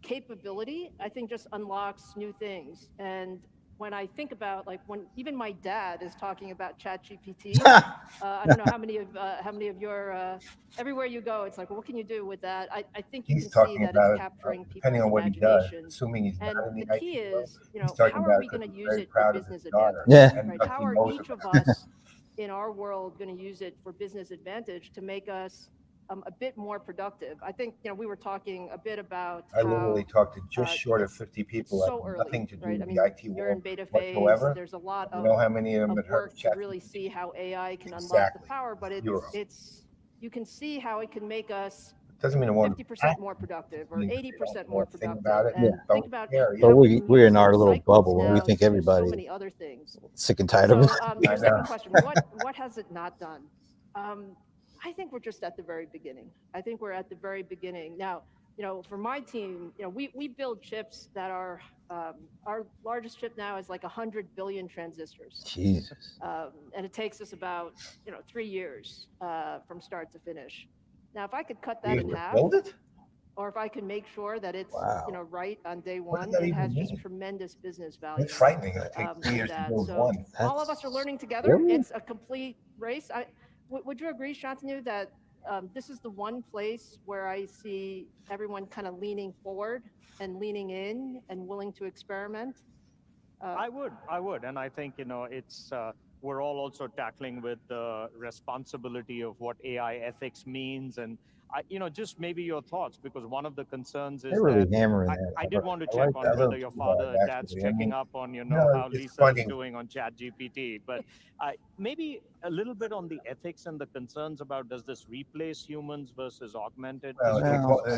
capability, I think, just unlocks new things. And when I think about, like, when even my dad is talking about ChatGPT, I don't know how many of your everywhere you go, it's like, well, what can you do with that? I think you He's can see talking that about it's it, capturing depending people's on what he does, imagination. assuming he's And not in the the key IT world. is, He's talking how are about we it going to 'cause he's use very it for proud of business his daughter. advantage? Yeah. And Right? because How he are knows each about of us in our world going to use it for business advantage to make us a bit more productive? I think we were talking a bit about I literally talked to just short of it's 50 people it's that so have early, nothing to do right? I with mean, the IT you're in world beta phase. whatsoever. There's a lot You know how many of them had heard work of to really ChatGPT? see how AI can unlock the Exactly. power, but Zero. it's you can see how it can make us Doesn't mean it won't 50% more productive or mean they 80% don't know more a thing productive. about it. And Yeah. think about Don't care. But how we can we're use in our those little cycles bubble and we now think to do so everybody many other things. sick and tired of it. So your second question, what has it not done? I think we're just at the very beginning. I think we're at the very beginning. Now, for my team, we build chips that are, our largest chip now is like 100 billion transistors. Jesus. And it takes us about, 3 years from start to finish. Now, if I could cut that in half, build it? or if I can make sure that it's, Wow. right on day What does one, that it even has just mean? tremendous business value. It's frightening. It takes 3 with years to that. build So one. all of us are learning together. Really? It's a complete race. Would you agree, Shantanu, that this is the one place where I see everyone kind of leaning forward and leaning in and willing to experiment? I would. And I think, it's, we're all also tackling with the responsibility of what AI ethics means. And just maybe your thoughts, because one of the concerns is They're really that hammering that. I did want to I check like on that. whether your father, Actually, dad's I checking mean, up on, know, how it's Lisa funny. is doing on ChatGPT. But maybe a little bit on the ethics and the concerns about, does this replace humans versus augmented? Well,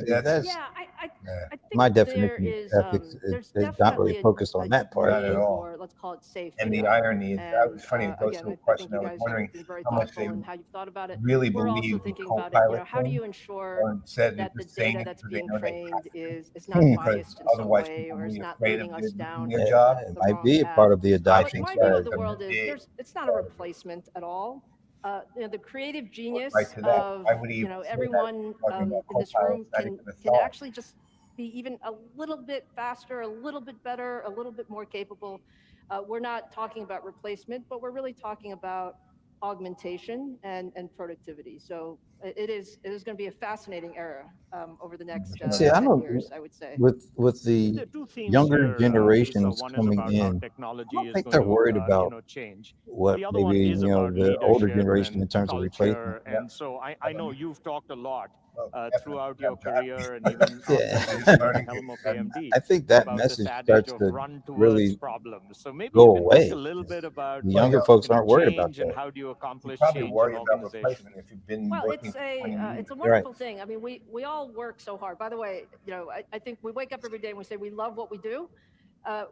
that's Yeah, I think my there definition is, of ethics. there's They're not really definitely focused on that part. Not at need all. for, let's call it safe And the AI. irony is, that was funny. It goes Again, to a I think question. you I was guys wondering have been very how much they thoughtful in how you've thought about it. really We're also believe the thinking about it, co-pilot how do thing, you ensure or said that they're the just saying data it that's because they being know they trained have to. is not Because biased in some otherwise way people or will is be not afraid leading of us doing down their the job. It the might wrong be a path? part of the I adoption think My so. view of strategy. the world is it's not a replacement at all. The creative genius Right to that. of Why would he even say that? everyone Talking about in this co-pilots, room not can even a can thought. actually just be even a little bit faster, a little bit better, a little bit more capable. We're not talking about replacement, but we're really talking about augmentation and productivity. So it is going to be a fascinating era over the next See, I 10 don't years, I would say. with the There are two themes younger here, Lisa. generations One is coming about how in. I technology don't is think going they're to, worried about change. what The other one maybe is about the older leadership generation in and terms of replacement. culture. And so I know you've talked a lot throughout your Definitely. career and even Yeah. after you've been at the helm of AMD I think that about this message adage starts of to run towards really problems. So maybe go you can talk away. a little bit about The younger folks aren't worried about change and that. how do you You accomplish probably change in worry about organizations. replacement if you've been Well, working for 20 years. it's a wonderful thing. I mean, we all work so hard. By the way, I think we wake up every day and we say we love what we do.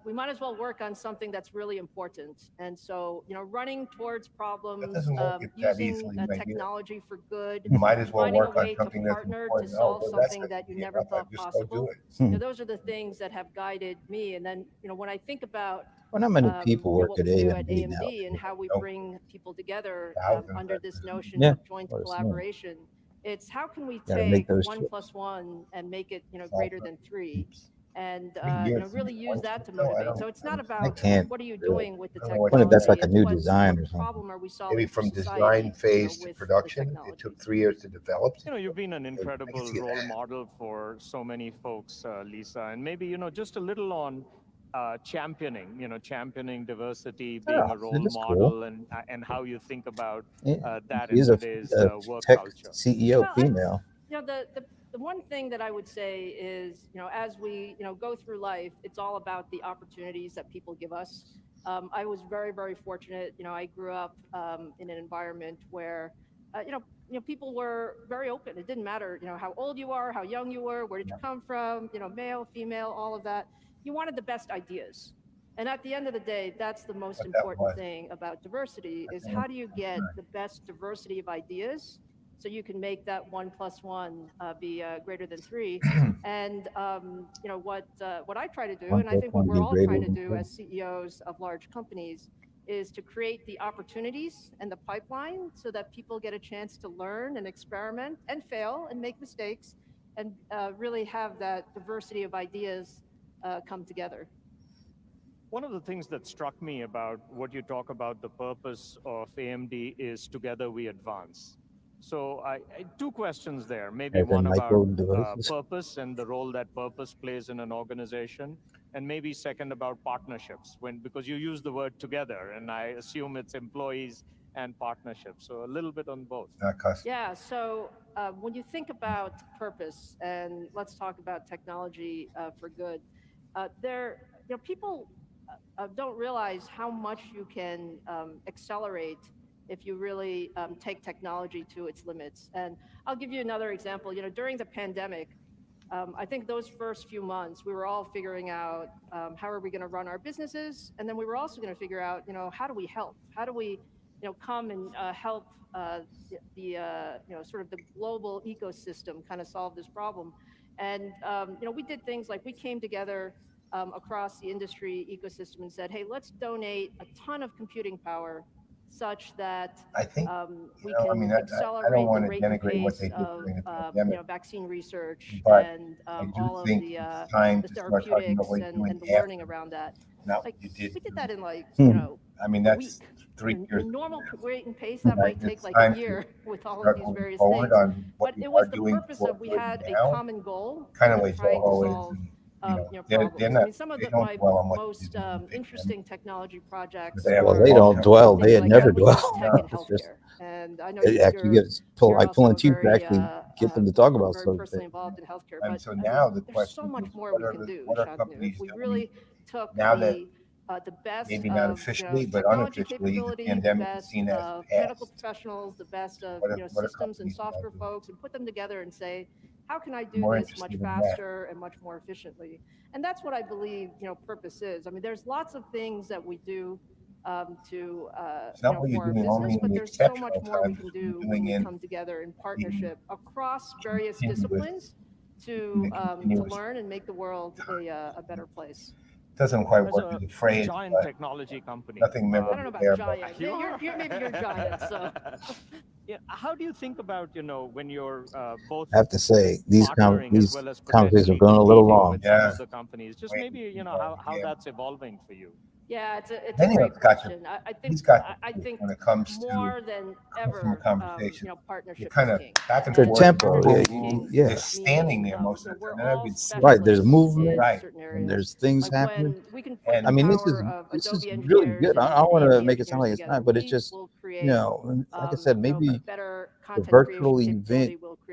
we might as well work on something that's really important. And so, running towards problems, doesn't work that using easily, my dear. technology for good, You might as well finding a work on way to something that's partner to important. solve well, that's something not that you easy never enough. thought Just go do possible. it. Those are the things that have guided me. And then, when I think about Well, not many people work what at we do at AMD now. AMD and how we Nope. bring people together Thousands under of this them. notion Yeah, of joint what I'm saying. collaboration, it's how can we Gotta make take those 1 chips. + 1 and make it Solve greater it. than 3, and 3 years to really make use one that to chip? No, I motivate. don't. So it's not I about can't what are you do it. doing with the I don't know what What if that's technology. like a It's new what design or something? problem are we solving Maybe for from society, design phase to with the production, it technology. took 3 years to develop. You've been an incredible see role that. model for so many folks, Lisa, and maybe, just a little on championing diversity, being Yeah, a role it is cool. model, and how you think about Yeah. that in She's a today's work tech culture. CEO Well, female. the one thing that I would say is, as we, go through life, it's all about the opportunities that people give us. I was very, very fortunate. I grew up in an environment where, people were very open. It didn't matter, how old you are, how young you were, where did you come from, male, female, all of that. You wanted the best ideas. And at the end of the day, that's the most important thing about diversity is how do you get the best diversity of ideas so you can make that 1 + 1 be greater than 3. And what I try to do, and I think what we're all trying to do as CEOs of large companies, is to create the opportunities and the pipeline so that people get a chance to learn and experiment and fail and make mistakes and really have that diversity of ideas come together. One of the things that struck me about what you talk about the purpose of AMD is together we advance. So two questions there. Maybe As in one micro about devices? purpose and the role that purpose plays in an organization, and maybe second about partnerships, because you use the word together, and I assume it's employees and partnerships. So a little bit on both. Yeah. So when you think about purpose, and let's talk about technology for good, people don't realize how much you can accelerate if you really take technology to its limits. And I'll give you another example. During the pandemic, I think those first few months, we were all figuring out how are we going to run our businesses, and then we were also going to figure out, how do we help? How do we, come and help the sort of the global ecosystem kind of solve this problem? And we did things like we came together across the industry ecosystem and said, hey, let's donate a ton of computing power such that I think we can accelerate I don't want the to rate and denigrate what pace they did of during the pandemic, vaccine research but and I do all of think the it's time the to start talking about therapeutics what you're and doing the after. learning around that. Not Like what you did. we did that in like I mean, a that's week. 3 In years. normal rate and pace, that might take It's like time a to year with all of start these moving various forward things. on what But you it are was the doing purpose for of we good had a now. common goal Kind of of way trying to Zoho is, solve and, problems. they're I not, mean, some of they the, don't my dwell on what most you did. interesting technology projects They have Well, a are they don't long-term dwell. They things had like never how do we use dwell. tech in It's just healthcare. And I know it actually gets you're also pulling teeth to very, actually get them to talk about very certain personally things. involved in healthcare. And but so I mean, now the there's question so much is, more what we are can do, what are Shantanu. companies If we doing really took now that the best maybe not of officially, but technology unofficially, the capability, the pandemic is best seen as of medical past? professionals, the best of What are systems and companies now software doing? folks, and put them together and say, how can I do More this much interested in that. faster and much more efficiently? And that's what I believe purpose is. I mean, there's lots of things that we do to It's not what for you're our doing only business, in but the there's so much exceptional more we times. can You're do when doing we in come together in the partnership across various continuous, disciplines in the to continuous. learn and make the world a better place. Doesn't quite As work a as a phrase, giant but technology company, nothing I don't memorable know about there. giant. You Maybe you're giant. So yeah, how do you think about when you're both I have to say these partnering as well as conversations are potentially going a little competing long. with some Yeah. of the companies? Just Wait, maybe well, how yeah. that's evolving for you. yeah, it's a Daniel's great got question. I think he's got I the think when it comes to more than customer ever, conversation. You're partnership kind is of king. back and The forth. tempo, partnership yeah, is king, yeah. They're standing meaning, there most of the we're time. And I've all been Right, there's specialists movement, in Right. certain and areas. there's things Like happening. when we can put And the I mean, power of this is Adobe really engineers good. I and don't want to AMD make it sound engineers like it's together, not, but it's we just will create, like I said, maybe better the content virtual creation event capability. We'll create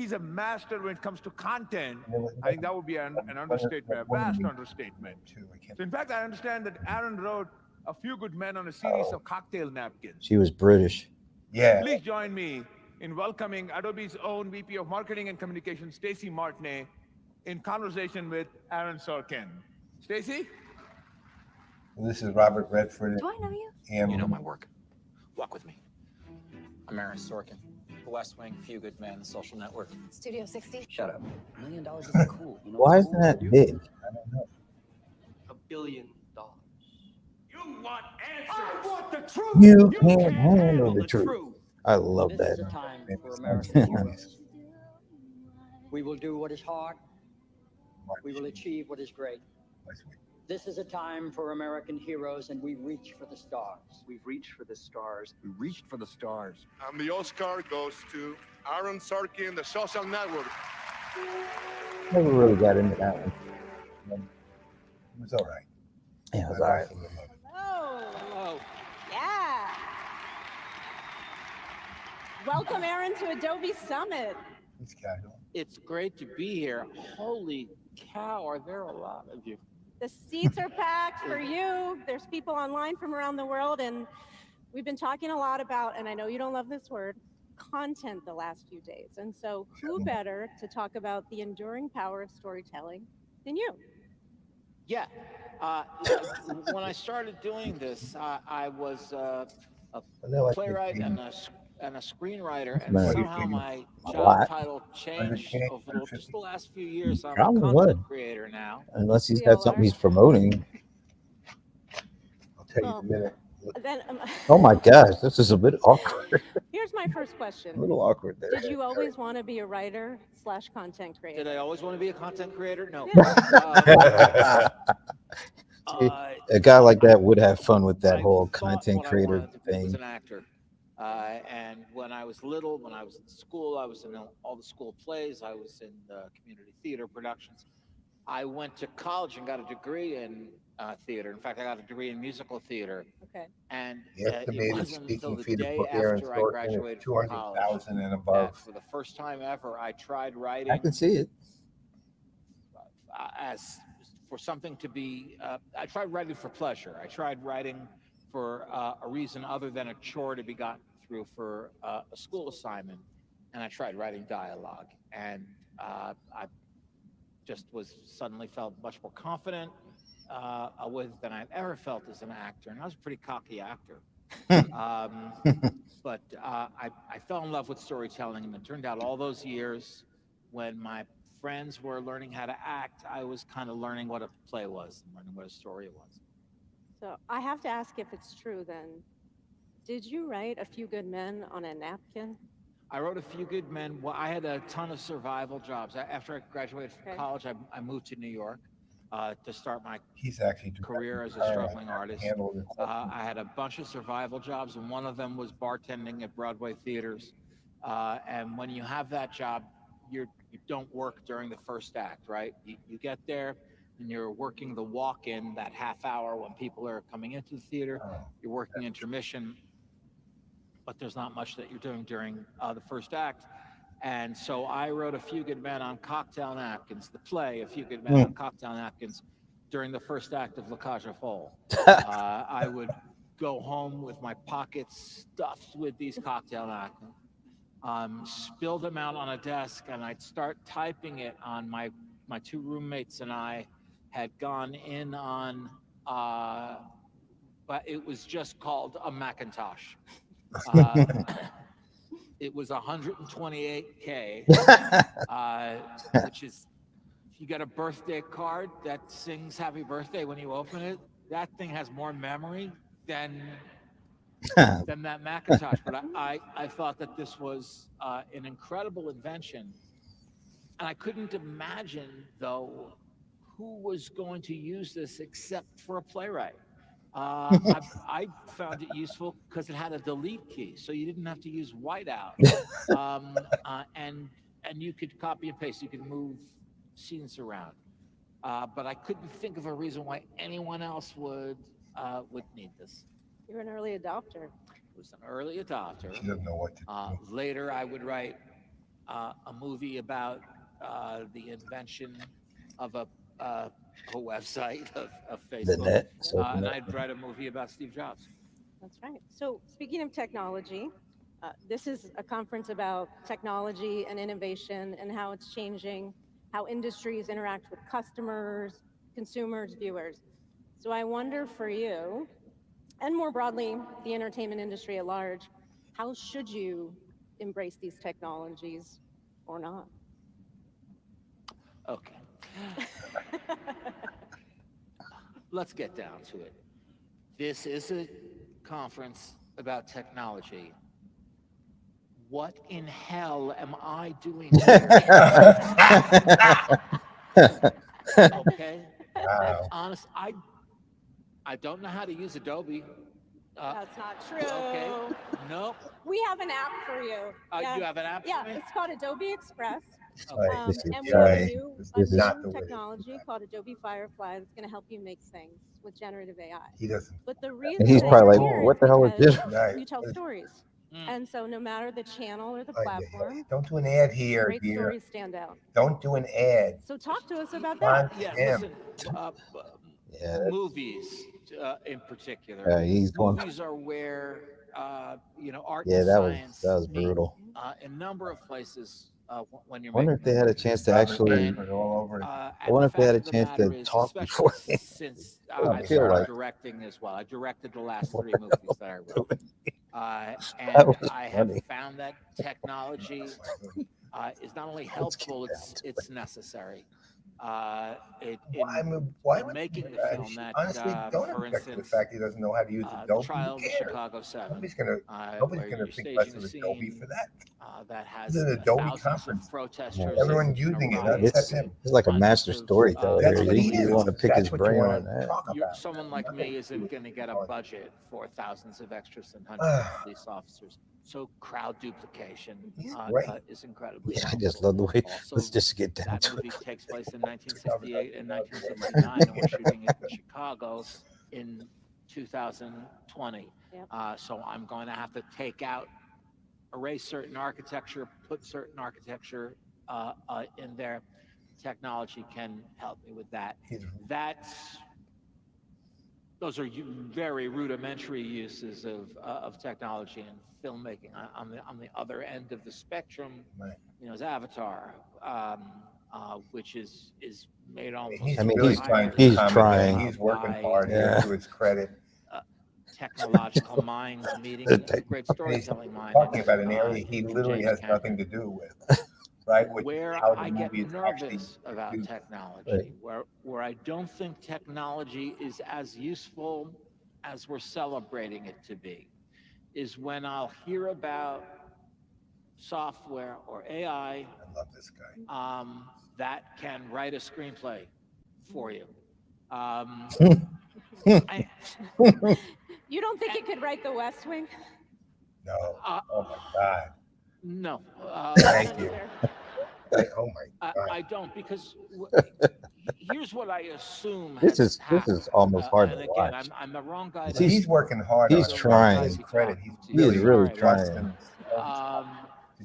he's a master when it comes to content, And then- I think that would be an understatement, a vast understatement. So in fact, I understand that Aaron wrote A Few Good Men on a series of cocktail napkins. She was British. Yeah. Please join me in welcoming Adobe's own VP of Marketing and Communications, Stacy Martinet, in conversation with Aaron Sorkin. Stacy? This is Robert Redford. Do I know you? And You know my work. Walk with me. I'm Aaron Sorkin. The West Wing, Few Good Men, The Social Network. Studio 60. Shut up. $1 million isn't cool. You know Why what's isn't cool? that big? I don't know. $1 billion. You want answers? I want the truth. You can't handle the truth. I love This is that. a time Maybe for it's American not heroes. We will do what is hard. We will achieve what is great. This is a time for American heroes, and we reach for the stars. We've reached for the stars. We reached for the stars. And the Oscar goes to Aaron Sorkin, The Social Network. Never really got into that one. It was all right. Yeah, it was all right. Hello. Yeah. Welcome, Aaron, to Adobe Summit. It's casual. It's great to be here. Holy cow, are there a lot of you? The seats are packed for you. There's people online from around the world, and we've been talking a lot about, and I know you don't love this word, content the last few days. And so who better to talk about the enduring power of storytelling than you? Yeah. When I started doing this, I was a playwright and a screenwriter, and Man. somehow my A job lot. title changed over just the last few years. I'm a Probably content would. creator now. Unless he's got something he's promoting. I'll tell you in a minute. Then, Oh my gosh, this is a bit awkward. here's my first question. A little awkward there. Did you always want to be a writer / content creator? Did I always want to be a content creator? No. A guy like that would have fun with that I whole thought content what I creator wanted to be was thing. an actor. And when I was little, when I was in school, I was in all the school plays. I was in community theater productions. I went to college and got a degree in theater. In fact, I got a degree in musical theater. Okay. And The it estimated wasn't until speaking the fee to day book Aaron after I Sorkin graduated is from college 200,000 and that above. for the first time ever, I tried writing I can see it. as for something to be, I tried writing for pleasure. I tried writing for a reason other than a chore to be gotten through for a school assignment. And I tried writing dialogue. And I just suddenly felt much more confident with than I've ever felt as an actor. And I was a pretty cocky actor. But I fell in love with storytelling, and it turned out all those years when my friends were learning how to act, I was kind of learning what a play was and learning what a story was. So I have to ask if it's true then. Did you write A Few Good Men on a napkin? I wrote A Few Good Men. Well, I had a ton of survival jobs. After I graduated from college, I moved to New York to start my career as a struggling artist. I had a bunch of survival jobs, and one of them was bartending at Broadway theaters. And when you have that job, you don't work during the first act, right? You get there and you're working the walk-in, that half hour when people are coming into the theater. You're working intermission, but there's not much that you're doing during the first act. And so I wrote A Few Good Men on cocktail napkins, the play A Few Good Men on cocktail napkins during the first act of La Cage aux Folles. I would go home with my pockets stuffed with these cocktail napkins, spill them out on a desk, and I'd start typing it on my two roommates and I had gone in on, but it was just called a Macintosh. It was 128K, which is, if you get a birthday card that sings happy birthday when you open it, that thing has more memory than that Macintosh. But I thought that this was an incredible invention. And I couldn't imagine, though, who was going to use this except for a playwright. I found it useful because it had a delete key, so you didn't have to use whiteout. And you could copy and paste, you could move scenes around. But I couldn't think of a reason why anyone else would need this. You're an early adopter. I was an early adopter. She doesn't know what to do. Later, I would write a movie about the invention of a website of Facebook. The net. And I'd write a movie about Steve Jobs. That's right. So speaking of technology, this is a conference about technology and innovation and how it's changing how industries interact with customers, consumers, viewers. So I wonder for you, and more broadly, the entertainment industry at large, how should you embrace these technologies or not? Okay. Let's get down to it. This is a conference about technology. What in hell am I doing here? Okay. Wow. Honest, I don't know how to use Adobe. That's not true. Okay. Nope. We have an app for you. You have an app Yeah, for me? it's called Adobe Express. Right. This is And we have right. a new This is not the way. technology called Adobe Firefly that's going to help you make things with generative AI. He doesn't. But the reason And he's that probably you're like, here what is the hell is because this? Right. you tell stories. And so no matter the channel or the Oh, yeah, yeah. platform, Don't do an ad here, great dear. stories stand out. Don't do an ad. So talk to us about Want that. Yeah, him. listen, Yeah, movies in particular. he's going. Movies are where, art Yeah, and that was science meet. brutal. In a number of places when you're I wonder if making they had a chance to actually. Put it all over it. I wonder if they had a chance to talk before. Since I I feel started like- directing as well. I directed the last 3 movies that I wrote. That And was I have funny. found that technology is not only helpful, it's necessary. Why in would making the film that, honestly don't for object to the instance, fact he doesn't know how to use the Adobe? trial of Who the cares? Chicago 7. Nobody's where gonna you're think less staging of a Adobe scene, for that. that This has is an Adobe thousands conference. of protesters. Everyone's in a using it. riot. That's It's, him. it's like a Hundreds master of, storyteller. That's here. what he You is. want to pick That's his what you brain want on to that. talk about. Someone like Nothing me to do isn't with going to get a budget for thousands of extras and hundreds of police officers. So crowd duplication is incredibly Yeah, I helpful. just love the way. Also, Let's just get down that to movie it. takes place in 1968 and 1969, and we're shooting it in Chicago in 2020. So I'm going to have to erase certain architecture, put certain architecture in there. Technology can help me with that. Those are very rudimentary uses of technology and filmmaking. On the other end of the spectrum, is Avatar, which is made almost. He's I mean, really he's trying. he's trying. He's working hard here, Yeah. to his credit. Technological minds meeting great storytelling mind. Talking about an area he literally has nothing to do with, right? Where How the I movie get is actually nervous about produced. technology, where I don't think technology is as useful as we're celebrating it to be, is when I'll hear about software or AI I love this guy. that can write a screenplay for you. You don't think it could write The West Wing? No. Oh my God. No. Thank you. Oh my God. I don't, because here's what I assume This has is almost hard and to again, watch. I'm the wrong guy. He's working hard. He's on it. trying. His credit. He's He is really trying. to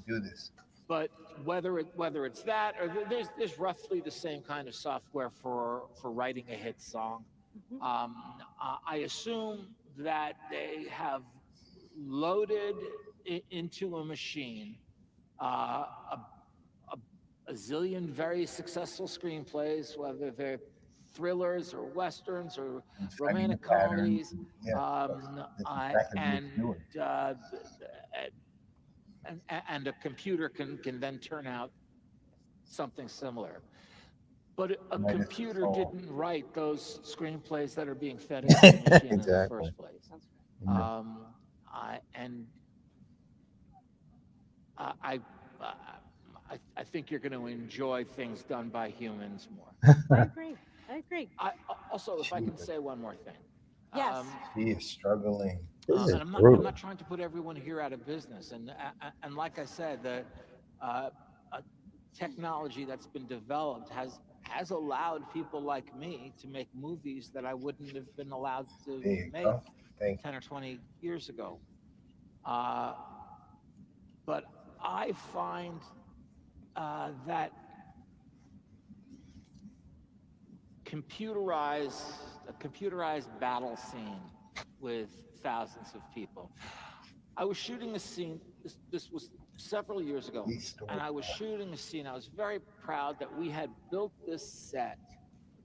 do this. But whether it's that or there's roughly the same kind of software for writing a hit song. I assume that they have loaded into a machine a zillion very successul screenplays, whether they're thrillers or westerns or romantic comedies, and a computer can then turn out something similar. But a computer didn't write those screenplays that are being fed into the machine in the first place. I think you're going to enjoy things done by humans more. I agree. Also, if I can say one more thing. Yes. He is struggling. And I'm not trying to put everyone here out of business. And like I said, the technology that's been developed has allowed people like me to make movies that I wouldn't have been allowed to make 10 or 20 years ago. But I find that a computerized battle scene with thousands of people. I was shooting a scene, this was several years ago, and I was shooting a scene. I was very proud that we had built this set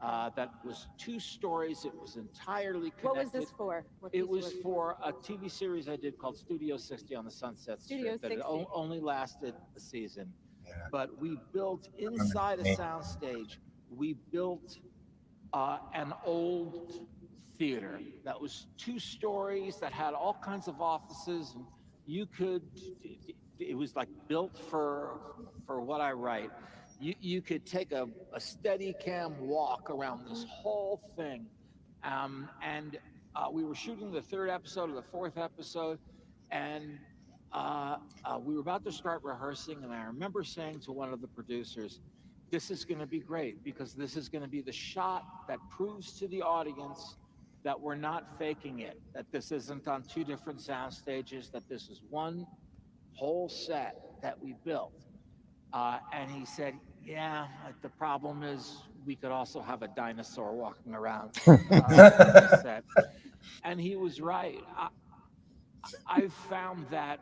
that was 2 stories. It was entirely connected. What was this for? What It piece was for a TV series I did called Studio 60 on the Sunset Studio Strip. That it 60. only lasted a season. But we built inside a soundstage. We built an old theater that was 2 stories that had all kinds of offices. And you could, it was like built for what I write. You could take a steady cam walk around this whole thing. And we were shooting the 3rd episode of the 4th episode. And we were about to start rehearsing. And I remember saying to one of the producers, this is going to be great because this is going to be the shot that proves to the audience that we're not faking it, that this isn't on 2 different sound stages, that this is one whole set that we built. And he said, yeah, the problem is we could also have a dinosaur walking around the set. And he was right. I've found that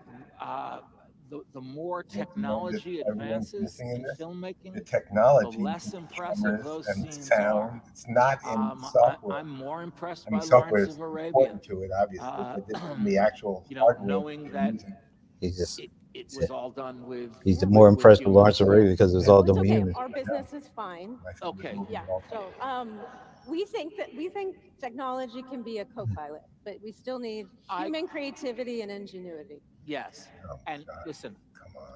the more technology advances in filmmaking, the technology, the less impressive those and scenes sound. are. It's not in software. I'm more impressed I mean, by software Lawrence is of Arabia. important to it, obviously, but this is the actual hardware knowing that He's just it was all done with. he's more impressed with Lawrence humans. Arabia because it was all done with Okay, humans. our business is fine. Okay. Yeah. So we think technology can be a co-pilot, but we still need human creativity and ingenuity. Yes. And listen,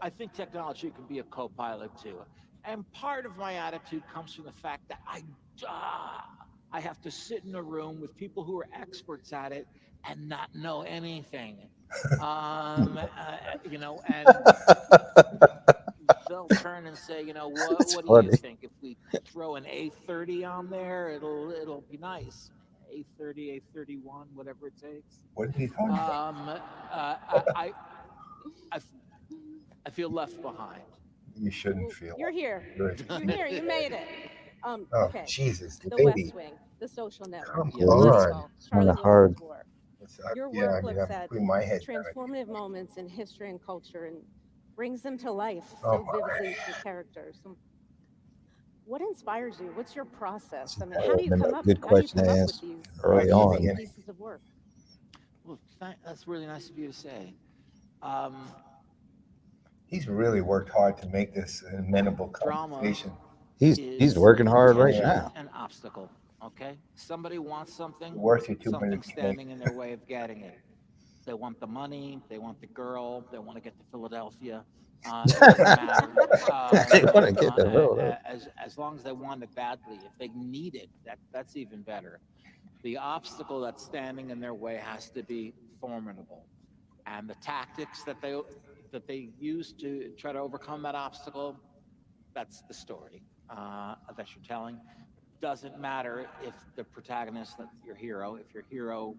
I think technology can be a co-pilot too. And part of my attitude comes from the fact that I have to sit in a room with people who are experts at it and not know anything. You know, and they'll turn and say, you know, what do you think? If we throw an A30 on there, it'll be nice. A30, A31, whatever it takes. What did he talk about? I feel left behind. You shouldn't feel. You're here. You're here. You made it. Oh, Okay. Jesus, The baby. West Wing, The Social Network. Come Political, on. Charlie Kinda hard. Wilson's War. Your Yeah, work I mean, looks I'm at putting my head down. transformative moments in history and culture and brings them to life Oh, so vividly through characters. So what inspires you? What's your process? I mean, That how do would've you been come a up? good How do you question come to up with ask these early amazing on. pieces of work? Well, that's really nice of you to say. He's really worked hard to make this an amenable conversation. He's working hard right now. An obstacle, okay? Somebody wants something, Worth your 2 something minutes. standing in their way of getting it. They want the money, they want the girl, they want to get to Philadelphia. It doesn't matter. They want to get the road. As long as they want it badly, if they need it, that's even better. The obstacle that's standing in their way has to be formidable, and the tactics that they use to try to overcome that obstacle, that's the story that you're telling. Doesn't matter if the protagonist, your hero, if your hero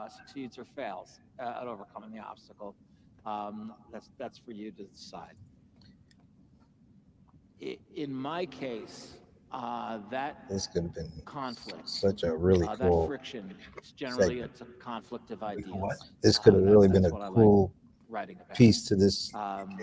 succeeds or fails at overcoming the obstacle. That's for you to decide. In my case, that This could have been conflict, such a really that cool friction, it's generally segment. it's a conflict of ideas. This could have really been a That's what I like cool writing about. piece to this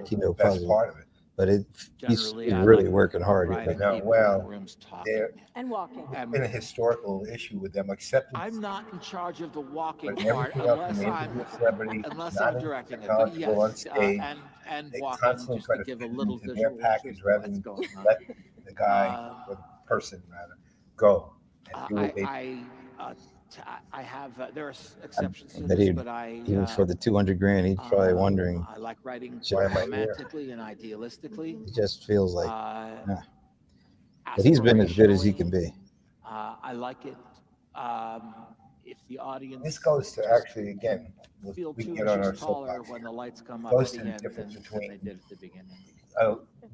keynote puzzle. Part of it. But he's Generally, I really like working hard. writing No, people well, in rooms talking. And walking. It's been a historical issue with them, acceptance. I'm not in charge of the walking But part everything else, unless when they I'm interview a celebrity, unless not I'm in directing it. technology, But go on yes, stage, and they walking constantly just try to to give a fit little into their visual package rather what's than going just on. let the guy or the person rather go and do what they I have there are exceptions to But this, but even for the 200 grand, he's probably wondering. I like writing Why am I here? romantically and idealistically. It just feels like. Uh, But he's been as good as he can be. I like it. If the audience This goes to actually, again, feel we can 2 get on our inches taller soapbox when the lights come up goes at to the the end difference than between they did at the beginning.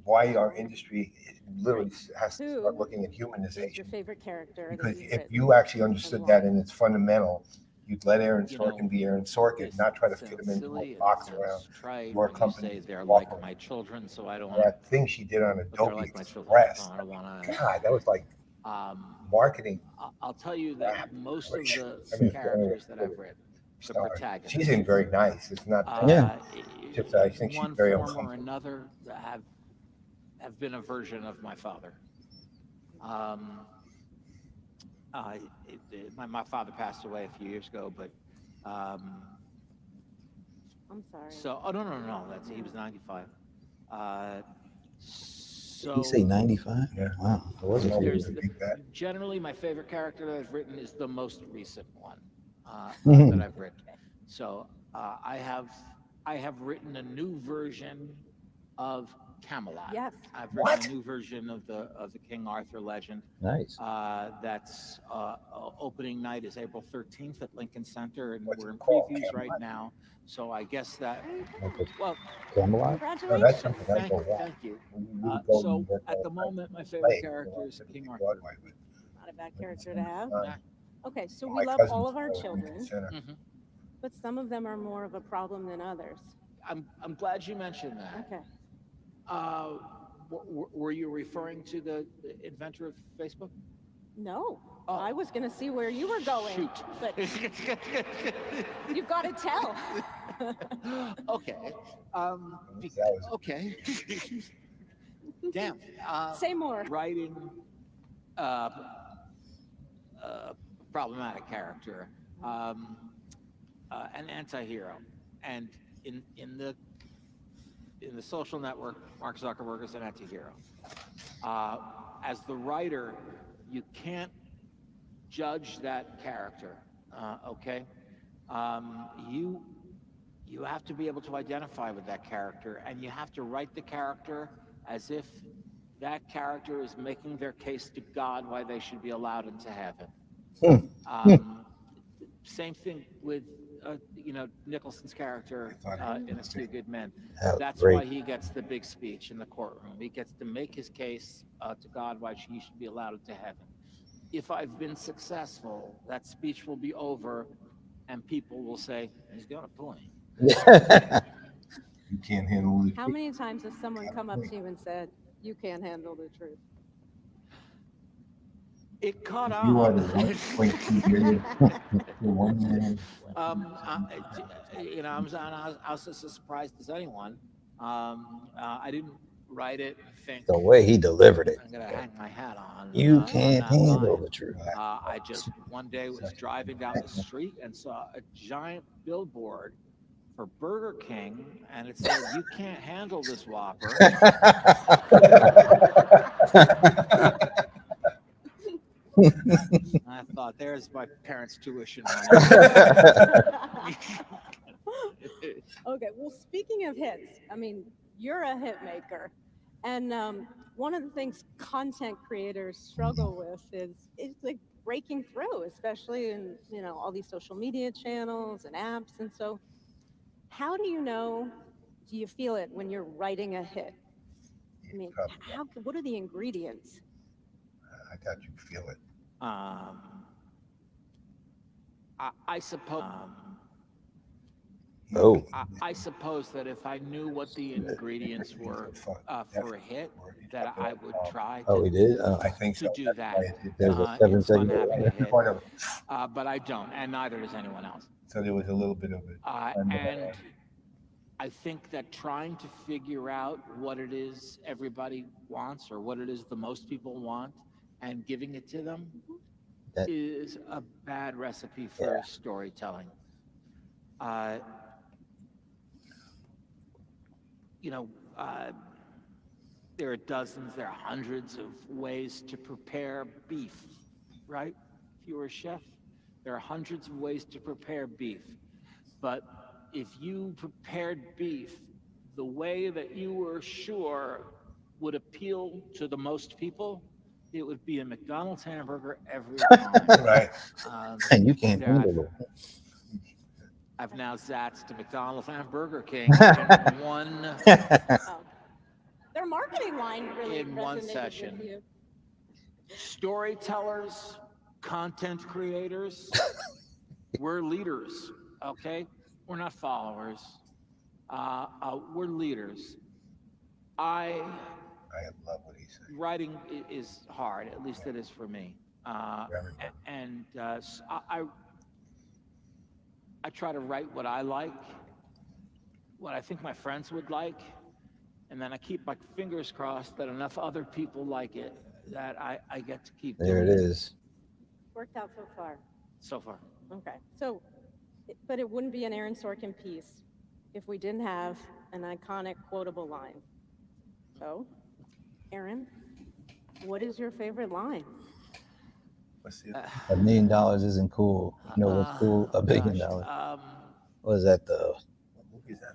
why our industry literally has to Who start looking at is your humanization. favorite character? that Because you've if written? you actually understood that in its fundamental, you'd let Aaron You know, Sorkin be Aaron Sorkin, not try to fit him into Silly, a box it around sounds trite your when you company. say they're walk like around. my children, so I don't want That thing she did on they're Adobe like my children. Express. I don't want to. God, that was like marketing. I'll tell you that most of Which, the I mean, characters that I've written, the star. protagonists, She's in very nice. It's not. Just I think she's one very form or uncomfortable. another have been a version of my father. my father passed away a few years ago, but I'm sorry. so no, he was 95. Did he say 95? Yeah. Wow, I wasn't there's sure. generally my favorite character that I've written is the most recent one Mhm. that I've written. So I have written a new version of Camelot. Yes. I've written a new version of the King Arthur legend. Nice. That's opening night is April 13th at Lincoln Center, and we're in previews right now. So I guess that well, Camelot? No, that's something I thank, go watch. thank you. When you go So and get at all the the moment, my play, favorite you character know, is King Broadway, Arthur. but Not a bad character to have. uh, Okay, so my we love cousins all of our go to Lincoln children, Center. but some of them are more of a problem than others. I'm glad you mentioned that. Okay. Were you referring to the inventor of Facebook? No, I was going to see where you were going. Shoot. But you've got to tell. Okay. Okay. Damn. Say more. Writing problematic character, an anti-hero, and in the social network, Mark Zuckerberg is an anti-hero. As the writer, you can't judge that character. Okay, you have to be able to identify with that character, and you have to write the character as if that character is making their case to God why they should be allowed into heaven. Same thing with Nicholson's character in A Few Good Men. That's why he gets the big speech in the courtroom. He gets to make his case to God why he should be allowed into heaven. If I've been successful, that speech will be over, and people will say, he's got a point. You can't handle it. How many times has someone come up to you and said, you can't handle the truth? It caught You are on. the 1.2 million. The 1 million. I was just as surprised as anyone. I didn't write it and think The way he delivered it. I'm gonna hang my hat on. You on can't that handle line. the truth. I just one day was driving down the street and saw a giant billboard for Burger King, and it said, "You can't handle this Whopper." I thought, there's my parents' tuition money. Okay, well, speaking of hits, I mean, you're a hit maker. And one of the things content creators struggle with is like breaking through, especially in, all these social media channels and apps. And so how do you feel it when you're writing a hit? I mean, what are the ingredients? I thought you'd feel it. I suppose. I suppose that if I knew what the ingredients were for a hit, that I would try to, we did? I think to so. do That's that. why it did. There's a 7-second. But I don't, and neither does anyone else. So there was a little bit of it. And I think that trying to figure out what it is everybody wants, or what it is the most people want, and giving it to them is a bad recipe for storytelling. There are dozens, there are hundreds of ways to prepare beef, right? If you were a chef, there are hundreds of ways to prepare beef. But if you prepared beef the way that you were sure would appeal to the most people, it would be a McDonald's hamburger every time. Right. And you can't handle it. I've now zatzed to McDonald's and Burger King in one Their marketing line really in one resonated session. with you. Storytellers, content creators, we're leaders, okay? We're not followers. We're leaders. I love what he said. Writing is hard, at least it is for me. And I try to write what I like, what I think my friends would like, and then I keep my fingers crossed that enough other people like it that I get to keep There doing it is. worked out so far? So far. Okay. So, but it wouldn't be an Aaron Sorkin piece if we didn't have an iconic quotable line. So, Aaron, what is your favorite line? $1 million isn't cool. You know what's cool? $1 billion. What is that? The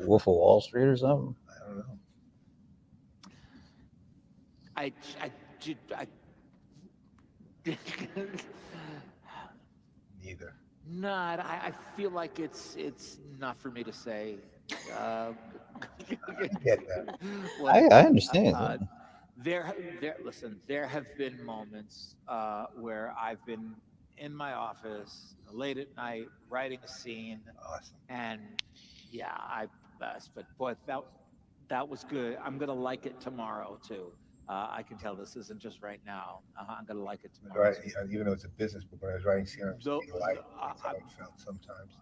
Wolf of Wall Street or something? I don't know. I Neither. No, I feel like it's not for me to say. Get that. I understand. Listen, there have been moments where I've been in my office late at night writing a scene. Awesome. And yeah, but boy, that was good. I'm gonna like it tomorrow too. I can tell this isn't just right now. I'm gonna like it tomorrow. Right, even though it's a business book, when I was writing CRM, that's how it felt sometimes.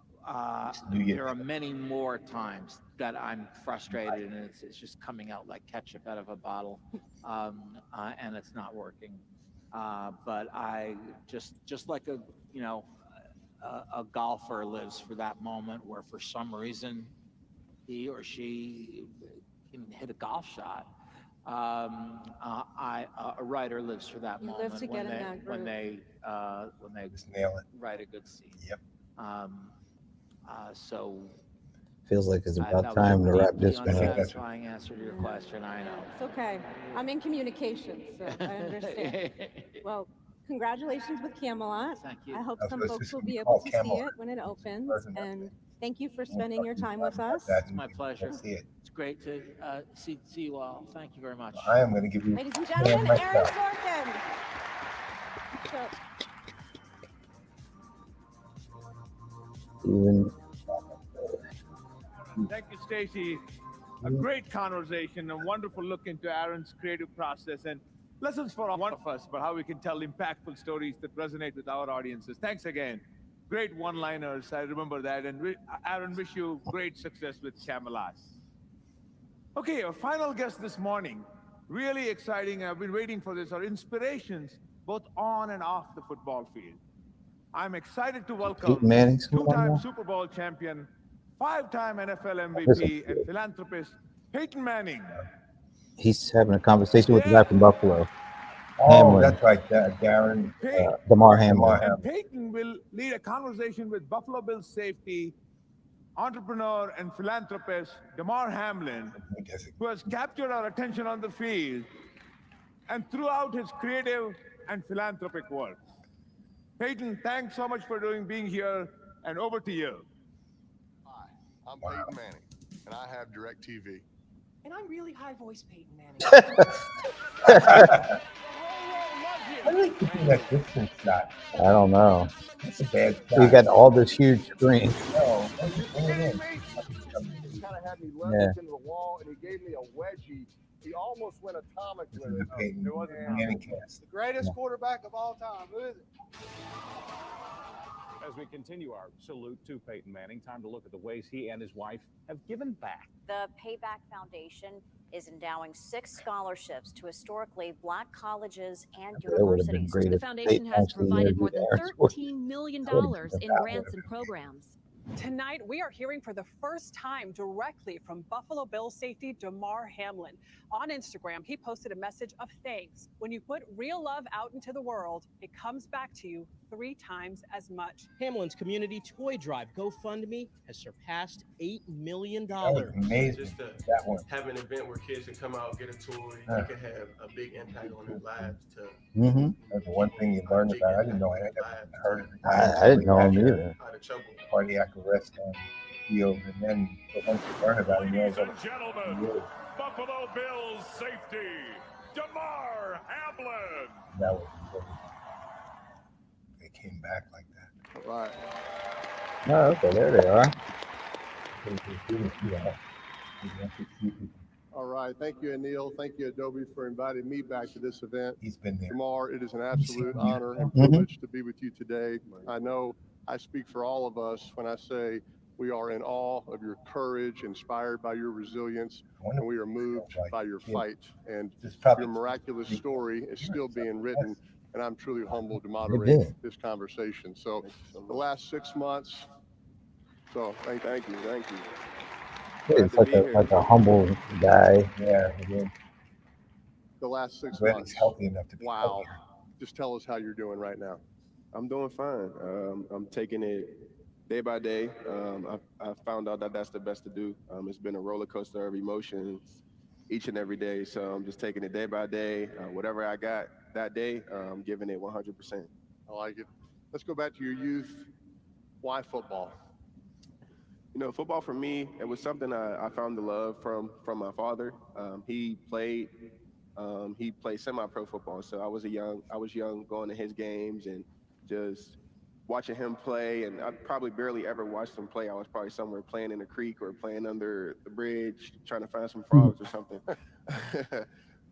There are many more times that I'm frustrated and it's just coming out like ketchup out of a bottle, and it's not working. But I just like a golfer lives for that moment where for some reason he or she can hit a golf shot. A writer lives for that moment when they just nail it. write a good scene. Yep. So Feels like it's about time to wrap this one up. Unsatisfying answer to your question, I know. It's okay. I'm in communications, so I understand. Well, congratulations with Camelot. Thank you. I hope some folks will be able to see it when it opens. And thank you for spending your time with us. It's my pleasure. It's great to see you all. Thank you very much. I am going to give you. Ladies and gentlemen, Aaron Sorkin. Thank you, Stacy. A great conversation, a wonderful look into Aaron's creative process, and lessons for one of us about how we can tell impactful stories that resonate with our audiences. Thanks again. Great one-liners. I remember that. And Aaron, wish you great success with Camelot. Okay, our final guest this morning, really exciting. I've been waiting for this. Our inspirations, both on and off the football field. I'm excited to welcome two-time Super Bowl champion, 5-time NFL MVP, and philanthropist Peyton Manning. He's having a conversation with the guy from Buffalo. Oh, Hamlin. That's right, Darren. Damar Hamlin. And Peyton will lead a conversation with Buffalo Bills safety, entrepreneur, and philanthropist Damar Hamlin, who has captured our attention on the field and throughout his creative and philanthropic work. Peyton, thanks so much for being here, and over to you. Hi, I'm Peyton Manning, and I have DirecTV. And I'm really high voice Peyton Manning. I like to do that distance shot. I don't know. That's a bad shot. You got all this huge screen. No, He kind of had me leveraged into the wall, and he gave me a wedgie. He almost went atomic with it. It wasn't Manning cast. The greatest quarterback of all time. Who is it? As we continue our salute to Peyton Manning, time to look at the ways he and his wife have given back. The Payback Foundation is endowing 6 scholarships to historically Black colleges and universities. The foundation has provided more than $13 million in grants and programs. Tonight, we are hearing for the first time directly from Buffalo Bills safety Damar Hamlin. On Instagram, he posted a message of thanks. When you put real love out into the world, it comes back to you 3 times as much. Hamlin's community toy drive GoFundMe has surpassed $8 million. Amazing. Just to have an event where kids can come out, get a toy, you can have a big impact on their lives. That's the one thing you learned about. I didn't know. I never heard of it. I didn't know him either. Cardiac arrest on the field, and then once you learn about it, you know. Ladies and gentlemen, Buffalo Bills safety, Damar Hamlin. That was they came back like that. Right. Oh, okay, there they are. All right. Thank you, Anil. Thank you, Adobe, for inviting me back to this event. He's been there. Damar, it is an absolute honor and privilege to be with you today. I know I speak for all of us when I say we are in awe of your courage, inspired by your resilience, and we are moved by your fight. And your miraculous story is still being written, and I'm truly humbled to You moderate did. this conversation. So the last 6 months, so thank you. Yeah, he's like a humble guy. Yeah, he did. The last 6 Glad months. he's healthy enough to be Wow. Just tell us how you're doing right now. I'm doing fine. I'm taking it day by day. I found out that that's the best to do. It's been a roller coaster of emotions each and every day. So I'm just taking it day by day. Whatever I got that day, I'm giving it 100%. I like it. Let's go back to your youth. Why football? You know, football for me, it was something I found the love from my father. He played semi-pro football, so I was young going to his games and just watching him play. And I probably barely ever watched him play. I was probably somewhere playing in a creek or playing under the bridge, trying to find some frogs or something.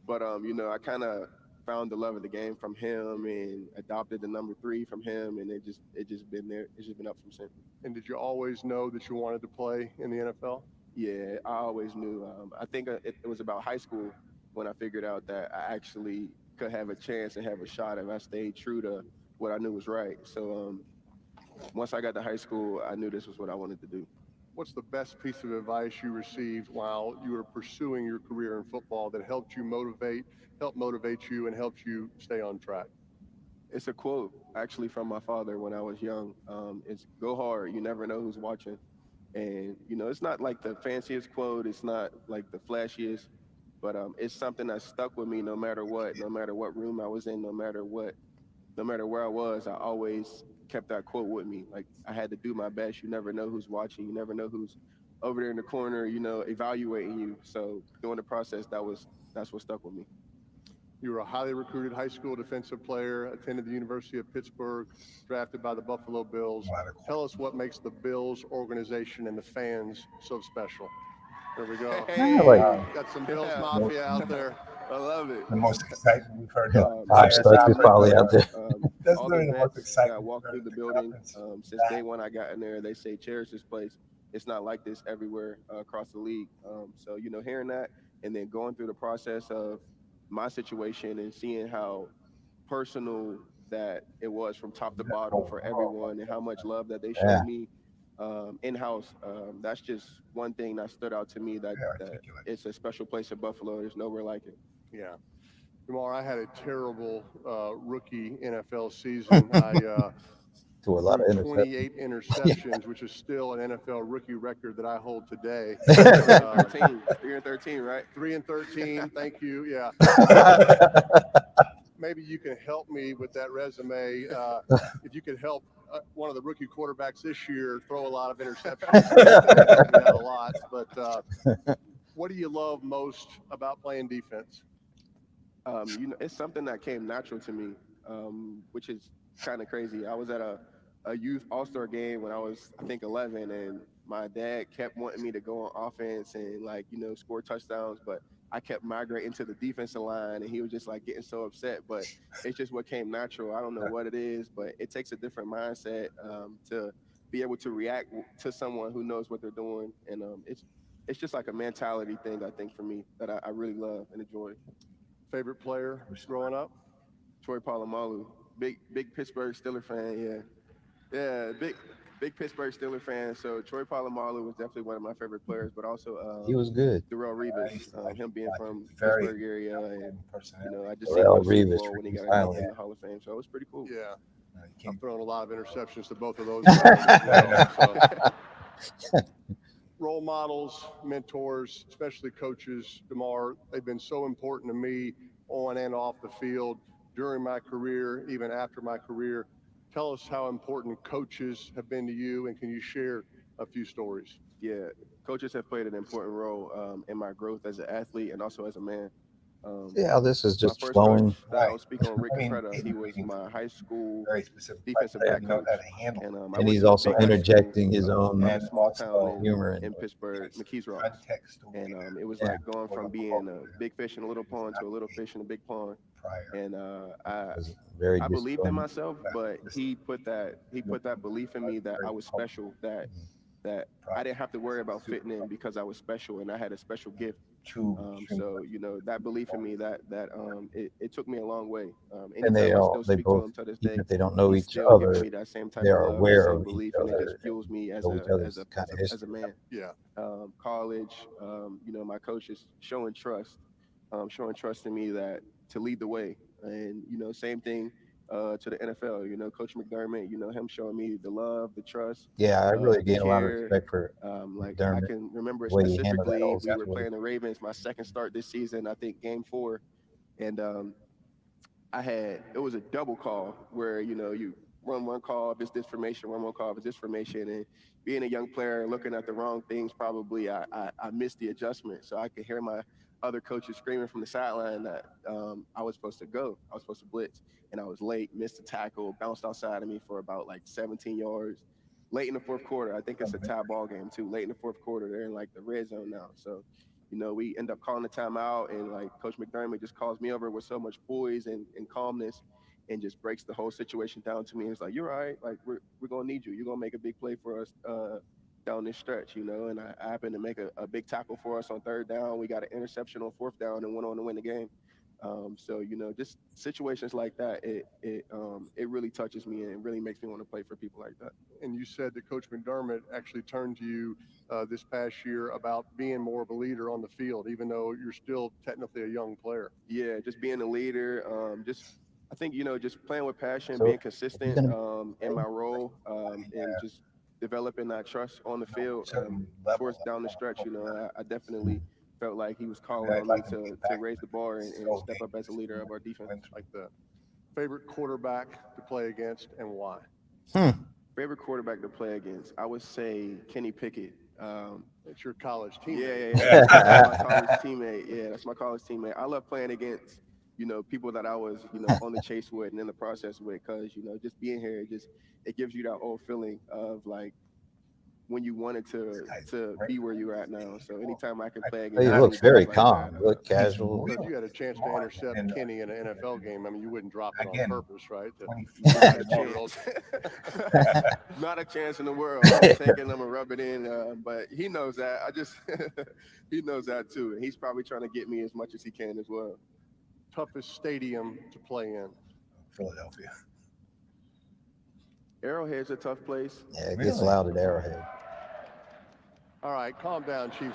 But you know, I kind of found the love of the game from him and adopted the number 3 from him, and it just been there. It's just been up from since. And did you always know that you wanted to play in the NFL? Yeah, I always knew. I think it was about high school when I figured out that I actually could have a chance and have a shot if I stayed true to what I knew was right. So once I got to high school, I knew this was what I wanted to do. What's the best piece of advice you received while you were pursuing your career in football that helped motivate you and helped you stay on track? It's a quote actually from my father when I was young. It's "Go hard. You never know who's watching." And you know, it's not like the fanciest quote. It's not like the flashiest, but it's something that stuck with me no matter what room I was in, no matter where I was. I always kept that quote with me. Like, I had to do my best. You never know who's watching. You never know who's over there in the corner, you know, evaluating you. So during the process, that's what stuck with me. You were a highly recruited high school defensive player, attended the University of Pittsburgh, drafted by the Buffalo Bills. Tell us what makes the Bills organization and the fans so special. There we go. Hey, got some Bills Mafia out there. I love it. The most exciting we've heard. Stuck is probably out there. That's All literally the the most vets exciting. that walk through the building, since day one I got in there, they say cherish this place. It's not like this everywhere across the league. So, you know, hearing that and then going through the process of my situation and seeing how personal that it was from top to bottom for everyone and how much love that they showed me in-house. That's just one thing that stood out to me, that it's a special place in Buffalo. There's nowhere like it. Yeah. Jamar, I had a terrible rookie NFL season. I to a lot of 28 interceptions, which is still an NFL rookie record that I hold today. 3-13, right? 3-13. Thank you. Yeah. Maybe you can help me with that resume. If you could help one of the rookie quarterbacks this year throw a lot of interceptions. Not a lot, but what do you love most about playing defense? You know, it's something that came natural to me, which is kind of crazy. I was at a youth all-star game when I was, I think, 11, and my dad kept wanting me to go on offense and, like, you know, score touchdowns, but I kept migrating to the defensive line, and he was just like getting so upset. But it's just what came natural. I don't know what it is, but it takes a different mindset to be able to react to someone who knows what they're doing, and it's just like a mentality thing, I think, for me, that I really love and enjoy. Favorite player growing up? Troy Polamalu, big Pittsburgh Steelers fan. Yeah, big Pittsburgh Steelers fan. So Troy Polamalu was definitely one of my favorite players, but also he was good. Darrell Revis, him being from Pittsburgh area, and you know, I just Darrell seen him Revis when he got in the Hall of Fame, so it was pretty cool. Yeah, I've thrown a lot of interceptions to both of those guys. So. Role models, mentors, especially coaches, DeMar, they've been so important to me on and off the field during my career, even after my career. Tell us how important coaches have been to you, and can you share a few stories? Yeah, coaches have played an important role in my growth as an athlete and also as a man. Yeah, this is just my first flowing. Coach, I'll speak on Rick Creta. He was my high school defensive back coach. And he's also interjecting his own small town humor in Pittsburgh, McKees Rocks. And it was like going from being a big fish in a little pond to a little fish in a big pond. And I believed in myself, but he put that belief in me that I was special, that I didn't have to worry about fitting in because I was special and I had a special gift. So that belief in me, it took me a long way. And Anytime I still they speak to both, him to this even day, if they don't know he's each still giving other, me that same type they of are love, that aware same of each belief, and it other just fuels me as know each other's kind of as history. a man. Yeah. College, my coaches showing trust in me that to lead the way, and same thing to the NFL. Coach McDermott, him showing me the love, the trust, Yeah, I really the gained a lot of care. respect for Like I McDermott, can remember the way he handled that specifically, whole we were situation. playing the Ravens, my second start this season, I think game 4, and it was a double call where you run one call if it's this formation, run one call if it's this formation, and being a young player and looking at the wrong things, probably I missed the adjustment, so I could hear my other coaches screaming from the sideline that I was supposed to go, I was supposed to blitz, and I was late, missed the tackle, bounced outside of me for about like 17 yards. Late in the fourth quarter, I think it's a tie ball game too. Late in the fourth quarter, they're in like the red zone now, so we end up calling the timeout, and like Coach McDermott just calls me over with so much poise and calmness, and just breaks the whole situation down to me. It's like, you're all right. Like we're gonna need you. You're gonna make a big play for us down this stretch, And I happened to make a big tackle for us on third down. We got an interception on fourth down and went on to win the game. So just situations like that, it really touches me and really makes me want to play for people like that. And you said that Coach McDermott actually turned to you this past year about being more of a leader on the field, even though you're still technically a young player. Yeah, just being a leader. I think just playing with passion, So, being consistent in my role, and just developing that trust on the field. Towards down the stretch, I definitely felt like he was calling on me to raise the bar and step up as a leader of our defense. Like that. Favorite quarterback to play against and why? Favorite quarterback to play against, I would say Kenny Pickett. It's your college teammate. Yeah. That's my college teammate. Yeah, that's my college teammate. I love playing against, people that I was, on the chase with and in the process with, because, just being here, it gives you that old feeling of like when you wanted to be where you're at now. So anytime I can play against, He looks very calm, look casual. Well, if you had a chance to intercept Kenny in an NFL game, I mean, you wouldn't drop it on purpose, right? Not a chance. Not a chance in the world. I'm taking him and rub it in, but he knows that. He knows that too, and he's probably trying to get me as much as he can as well. Toughest stadium to play in? Philadelphia. Arrowhead's a tough place. Yeah, it gets loud at Arrowhead. All right, calm down, Chief.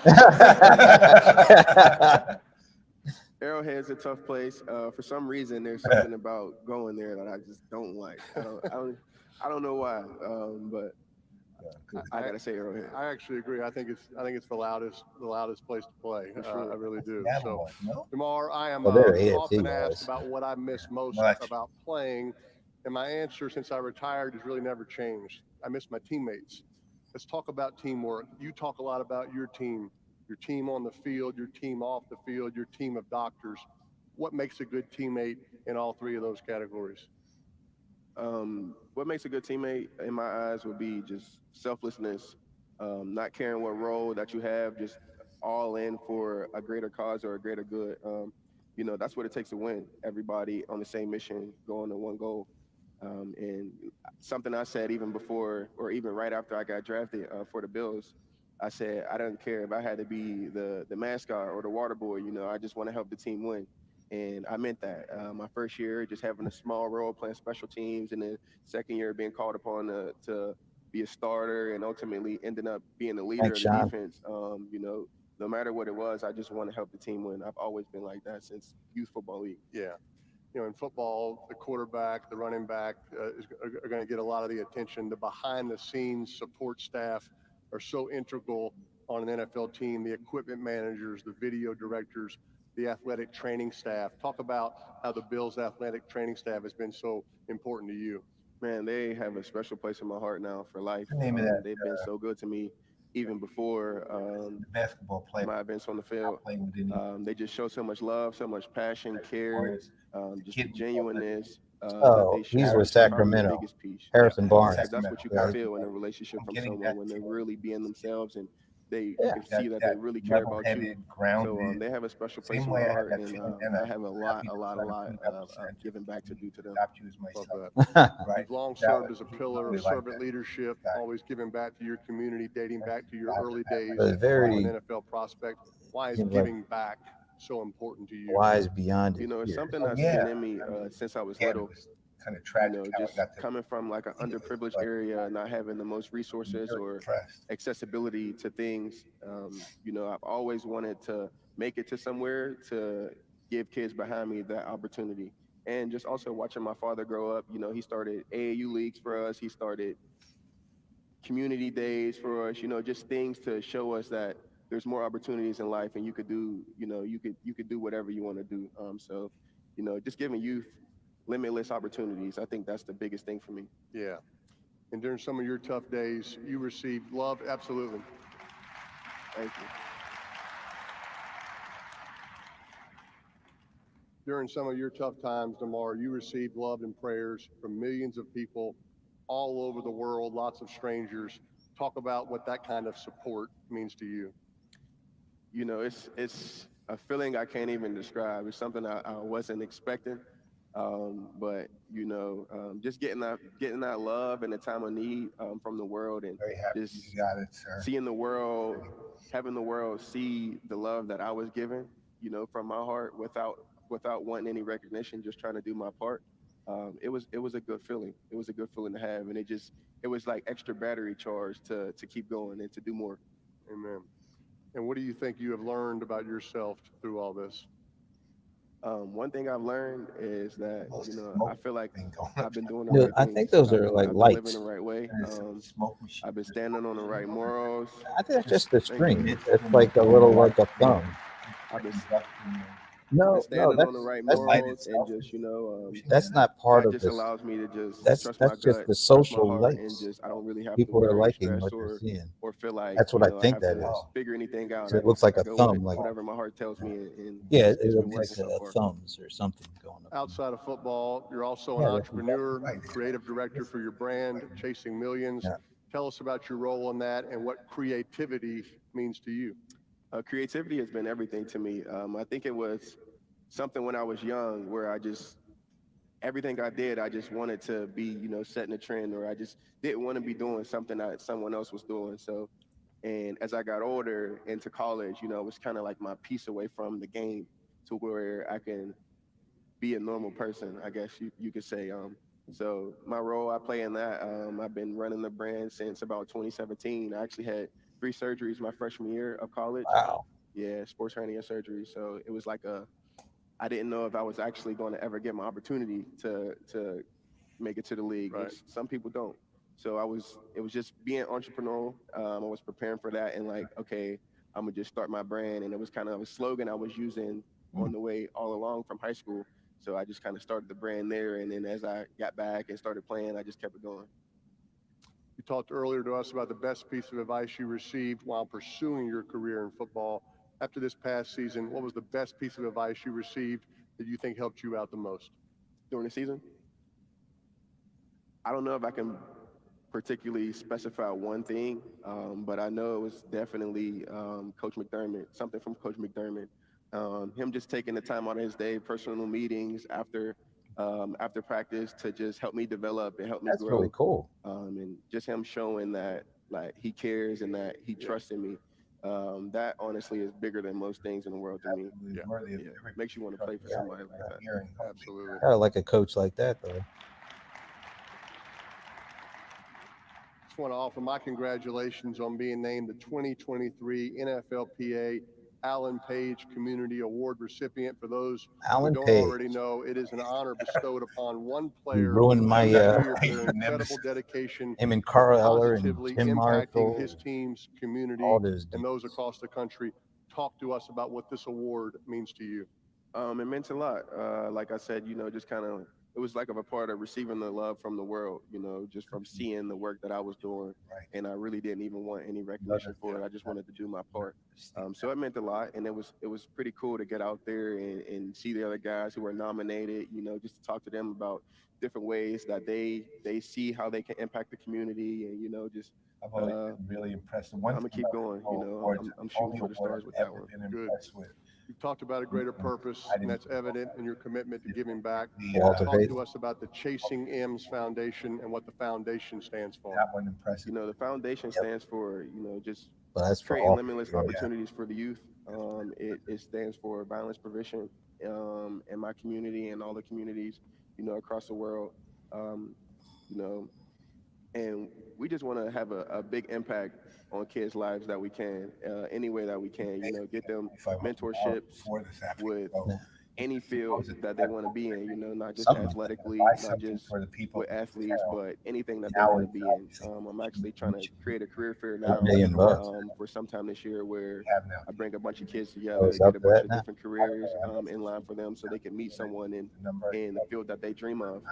Arrowhead's a tough place. For some reason, there's something about going there that I just don't like. I don't know why, but I gotta say Arrowhead. I actually agree. I think it's the loudest place to play. Sure. I really do. Yeah, So, no? Damar, I am Well, they're AFC often guys. asked about what I miss most about playing, and my answer since I retired has really never changed. I miss my teammates. Let's talk about teamwork. You talk a lot about your team on the field, your team off the field, your team of doctors. What makes a good teammate in all three of those categories? What makes a good teammate in my eyes would be just selflessness, not caring what role that you have, just all in for a greater cause or a greater good. That's what it takes to win. Everybody on the same mission, going to one goal. And something I said even before, or even right after I got drafted for the Bills, I said I don't care if I had to be the mascot or the water boy. I just want to help the team win. And I meant that. My first year, just having a small role playing special teams, and then second year being called upon to be a starter, and ultimately ending up being the leader Thanks, of the Sean. defense. No matter what it was, I just want to help the team win. I've always been like that since youth football league. Yeah. In football, the quarterback, the running back are going to get a lot of the attention. The behind-the-scenes support staff are so integral on an NFL team. The equipment managers, the video directors, the athletic training staff. Talk about how the Bills' athletic training staff has been so important to you. Man, they have a special place in my heart now for life. The name of that, they've been so good to me, even before the basketball player. my events on the field. They just show so much love, so much passion, care, just the genuineness. Oh, that they he's share with is probably the Sacramento. biggest piece. Harrison Barnes. That's what you can feel in a relationship from someone when they're really being themselves and you can see that they really care about you. So they have a special place in my heart, and I have a lot of giving back to do to them. You've long served as a pillar of servant leadership, always giving back to your community, dating back to your early days as an NFL prospect. Why is giving back so important to you? Wise beyond it. You know, it's something that's been in me since I was little. Kind of tragic, you know, just coming from like an underprivileged area, not having the most resources or accessibility to things. You know, I've always wanted to make it to somewhere to give kids behind me that opportunity. And just also watching my father grow up, you know, he started AAU leagues for us. He started community days for us, you know, just things to show us that there's more opportunities in life and you could do, you know, you could do whatever you want to do. So, you know, just giving youth limitless opportunities. I think that's the biggest thing for me. Yeah. And during some of your tough days, you received love. Absolutely. Thank you. During some of your tough times, Damar, you received love and prayers from millions of people all over the world, lots of strangers. Talk about what that kind of support means to you. You know, it's a feeling I can't even describe. It's something I wasn't expecting. But you know, just getting that love in a time of need from the world, and just seeing the world, having the world see the love that I was given, you know, from my heart without wanting any recognition, just trying to do my part. It was a good feeling. It was a good feeling to have, and it was like extra battery charge to keep going and to do more. Amen. And what do you think you have learned about yourself through all this? One thing I've learned is that, you know, I feel like I've been doing the No, right I things. think those are like I've been lights. living the right way. I've been standing on the right morals. I think that's just the string. you. It's like a little like a thumb. I've been No, standing on the right that's morals, and just, you know, that's not part that of just this. allows me to just That's trust my just the gut, trust my social heart, and lights. just I don't really have to People are worry, liking stress, what they're seeing. or feel like, That's what you I know, I think have that to is. figure anything out. So it looks like a go thumb, with like whatever my heart tells me, and yeah, it's it been looks like working so far. thumbs or something going up. Outside of football, you're also an Yeah, that's entrepreneur, creative director for your brand, Chasing Millions. Yeah. Tell us about your role in that and what creativity means to you. Creativity has been everything to me. I think it was something when I was young where everything I did, I just wanted to be, you know, setting a trend, or I just didn't want to be doing something that someone else was doing. So, and as I got older into college, you know, it was kind of like my piece away from the game to where I can be a normal person, I guess you could say. So my role I play in that, I've been running the brand since about 2017. I actually had 3 surgeries my freshman year of college. Wow. Yeah, sports hernia surgery. So it was like I didn't know if I was actually going to ever get my opportunity to make it to the league. Right. Which some people don't. So it was just being entrepreneurial. I was preparing for that, and like, okay, I'm gonna just start my brand. And it was kind of a slogan I was using on the way all along from high school. So I just kind of started the brand there, and then as I got back and started playing, I just kept it going. You talked earlier to us about the best piece of advice you received while pursuing your career in football. After this past season, what was the best piece of advice you received that you think helped you out the most? During the season? I don't know if I can particularly specify one thing, but I know it was definitely Coach McDermott, something from Coach McDermott. Him just taking the time out of his day, personal meetings after practice to just help me develop and help me That's grow. really cool. And just him showing that like he cares and that he trusts in me. That honestly is bigger than most things in the world to me. Yeah. Makes you want to play for somebody like that. Absolutely. I like a coach like that, though. Just want to offer my congratulations on being named the 2023 NFLPA Alan Page Community Award recipient. For those Alan who don't Page. already know, it is an honor bestowed upon one player You ruined my for their incredible dedication, him and Carl Eller and positively Tim impacting Marshall, his team's community all those and those across the country. Talk to us about what this award means to you. It meant a lot. Like I said, you know, just kind of like a part of receiving the love from the world, just from seeing the work that I was doing. Right. And I really didn't even want any recognition for it. I just wanted to do my part. So it meant a lot, and it was pretty cool to get out there and see the other guys who were nominated, just to talk to them about different ways that they see how they can impact the community, and just I've always been really impressed. The one I'm gonna thing keep about going. the awards, I'm the shooting only for the award stars I've with that ever one. been impressed with. You've talked about a greater purpose, and that's evident in your commitment to giving back. Walter Talk Payton. to us about the Chasing M's Foundation and what the foundation stands for. That one impressed me. The foundation stands for, just Well, that's for creating all. limitless opportunities for the youth. It stands for violence prevention in my community and all the communities, across the world. You know, and we just want to have a big impact on kids' lives that we can, any way that we can. Get them mentorships with any field that they want to be in. Not just athletically, not just with athletes, but anything that they want to be in. I'm actually trying to create a career fair now $1 million. for sometime this year, where I bring a bunch of kids Oh, together, it's get up a to bunch that of now? different careers in line for them, so they can meet someone in the field that they dream of,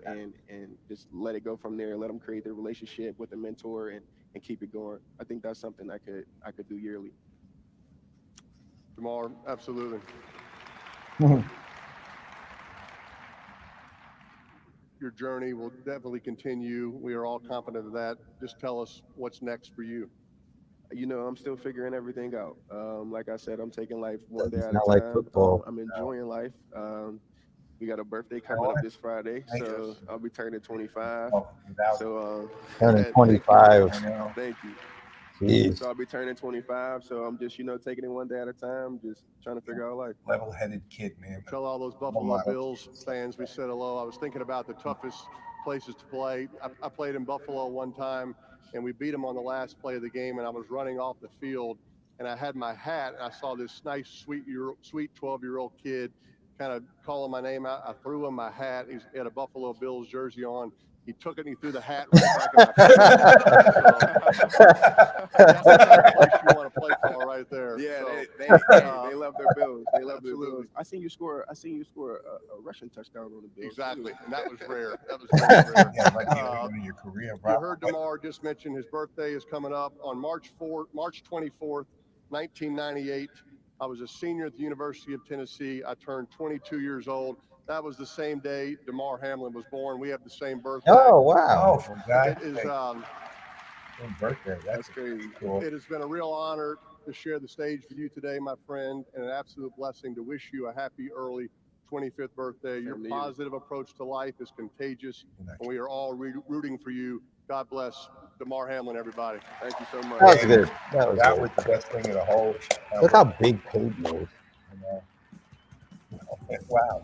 and just let it go from there. Let them create their relationship with a mentor and keep it going. I think that's something I could do yearly. Damar, absolutely. Your journey will definitely continue. We are all confident of that. Just tell us what's next for you. I'm still figuring everything out. Like I said, I'm taking life one day It's at a not time. like football. I'm enjoying life. We got a birthday coming up this Friday, so I'll be turning 25. So Turning thank you. 25. Thank you. Jeez. So I'll be turning 25. So I'm just, taking it one day at a time, just trying to figure out life. Level-headed kid, man. Tell all those Buffalo Bills fans we said hello. I was thinking about the toughest places to play. I played in Buffalo one time, and we beat them on the last play of the game, and I was running off the field, and I had my hat, and I saw this nice, sweet 12-year-old kid kind of calling my name out. I threw him my hat. He had a Buffalo Bills jersey on. He took it and he threw the hat right back in my face. So, that's the kind of place you want to play for right there. Yeah, So, they love their Bills. They love their absolutely. Bills. I seen you score a rushing touchdown on the Bills. Exactly, and that was rare. That was very rare. Yeah, like in your career, bro. You heard Damar just mention his birthday is coming up on March 24th, 1998. I was a senior at the University of Tennessee. I turned 22 years old. That was the same day Damar Hamlin was born. We have the same birthday. Oh, wow. Oh, for God's It is, sake. Birthday. That's crazy. Cool. It has been a real honor to share the stage with you today, my friend, and an absolute blessing to wish you a happy early 25th birthday. Your positive approach to life is contagious, and we are all rooting for you. God bless Damar Hamlin, everybody. Thank you so much. That was good. That was That good. was the best thing of the whole. Look how big Peyton is. Wow.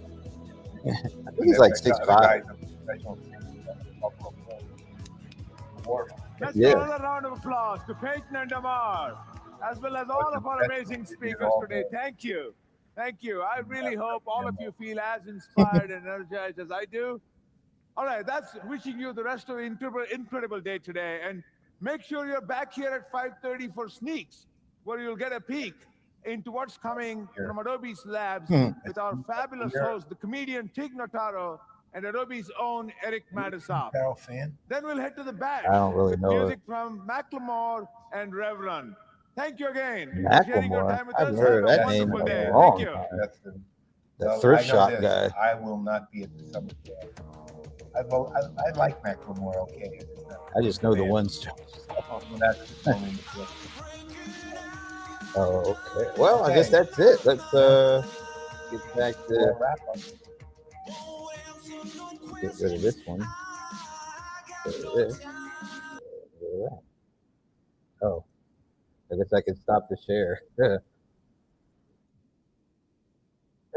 I think he's like 6'5". Let's Yeah. give another round of applause to Peyton and Damar, as well as all of our amazing speakers today. Thank you. Thank you. I really hope all of you feel as inspired and energized as I do. All right, that's wishing you the rest of the incredible day today. And make sure you're back here at 5:30 for Sneaks, where you'll get a peek into what's coming from Adobe's labs with our fabulous host, the comedian Tig Notaro, and Adobe's own Eric Madisop. Fan? Then we'll head to the bash I don't really with know music it. from Macklemore and Reverend. Thank you again for sharing your Macklemore. time with I've us. heard Have a that name in wonderful a day. long Thank you. time. That's The well, thrift I know shop this. guy. I will not be at the summit today. I like Macklemore, okay. I just know the ones. Well, that's only Oh, okay. Well, I guess that's it. Let's get back to wrap up. get rid of this one. Get rid of this. Get rid of that. Oh, I guess I can stop the share.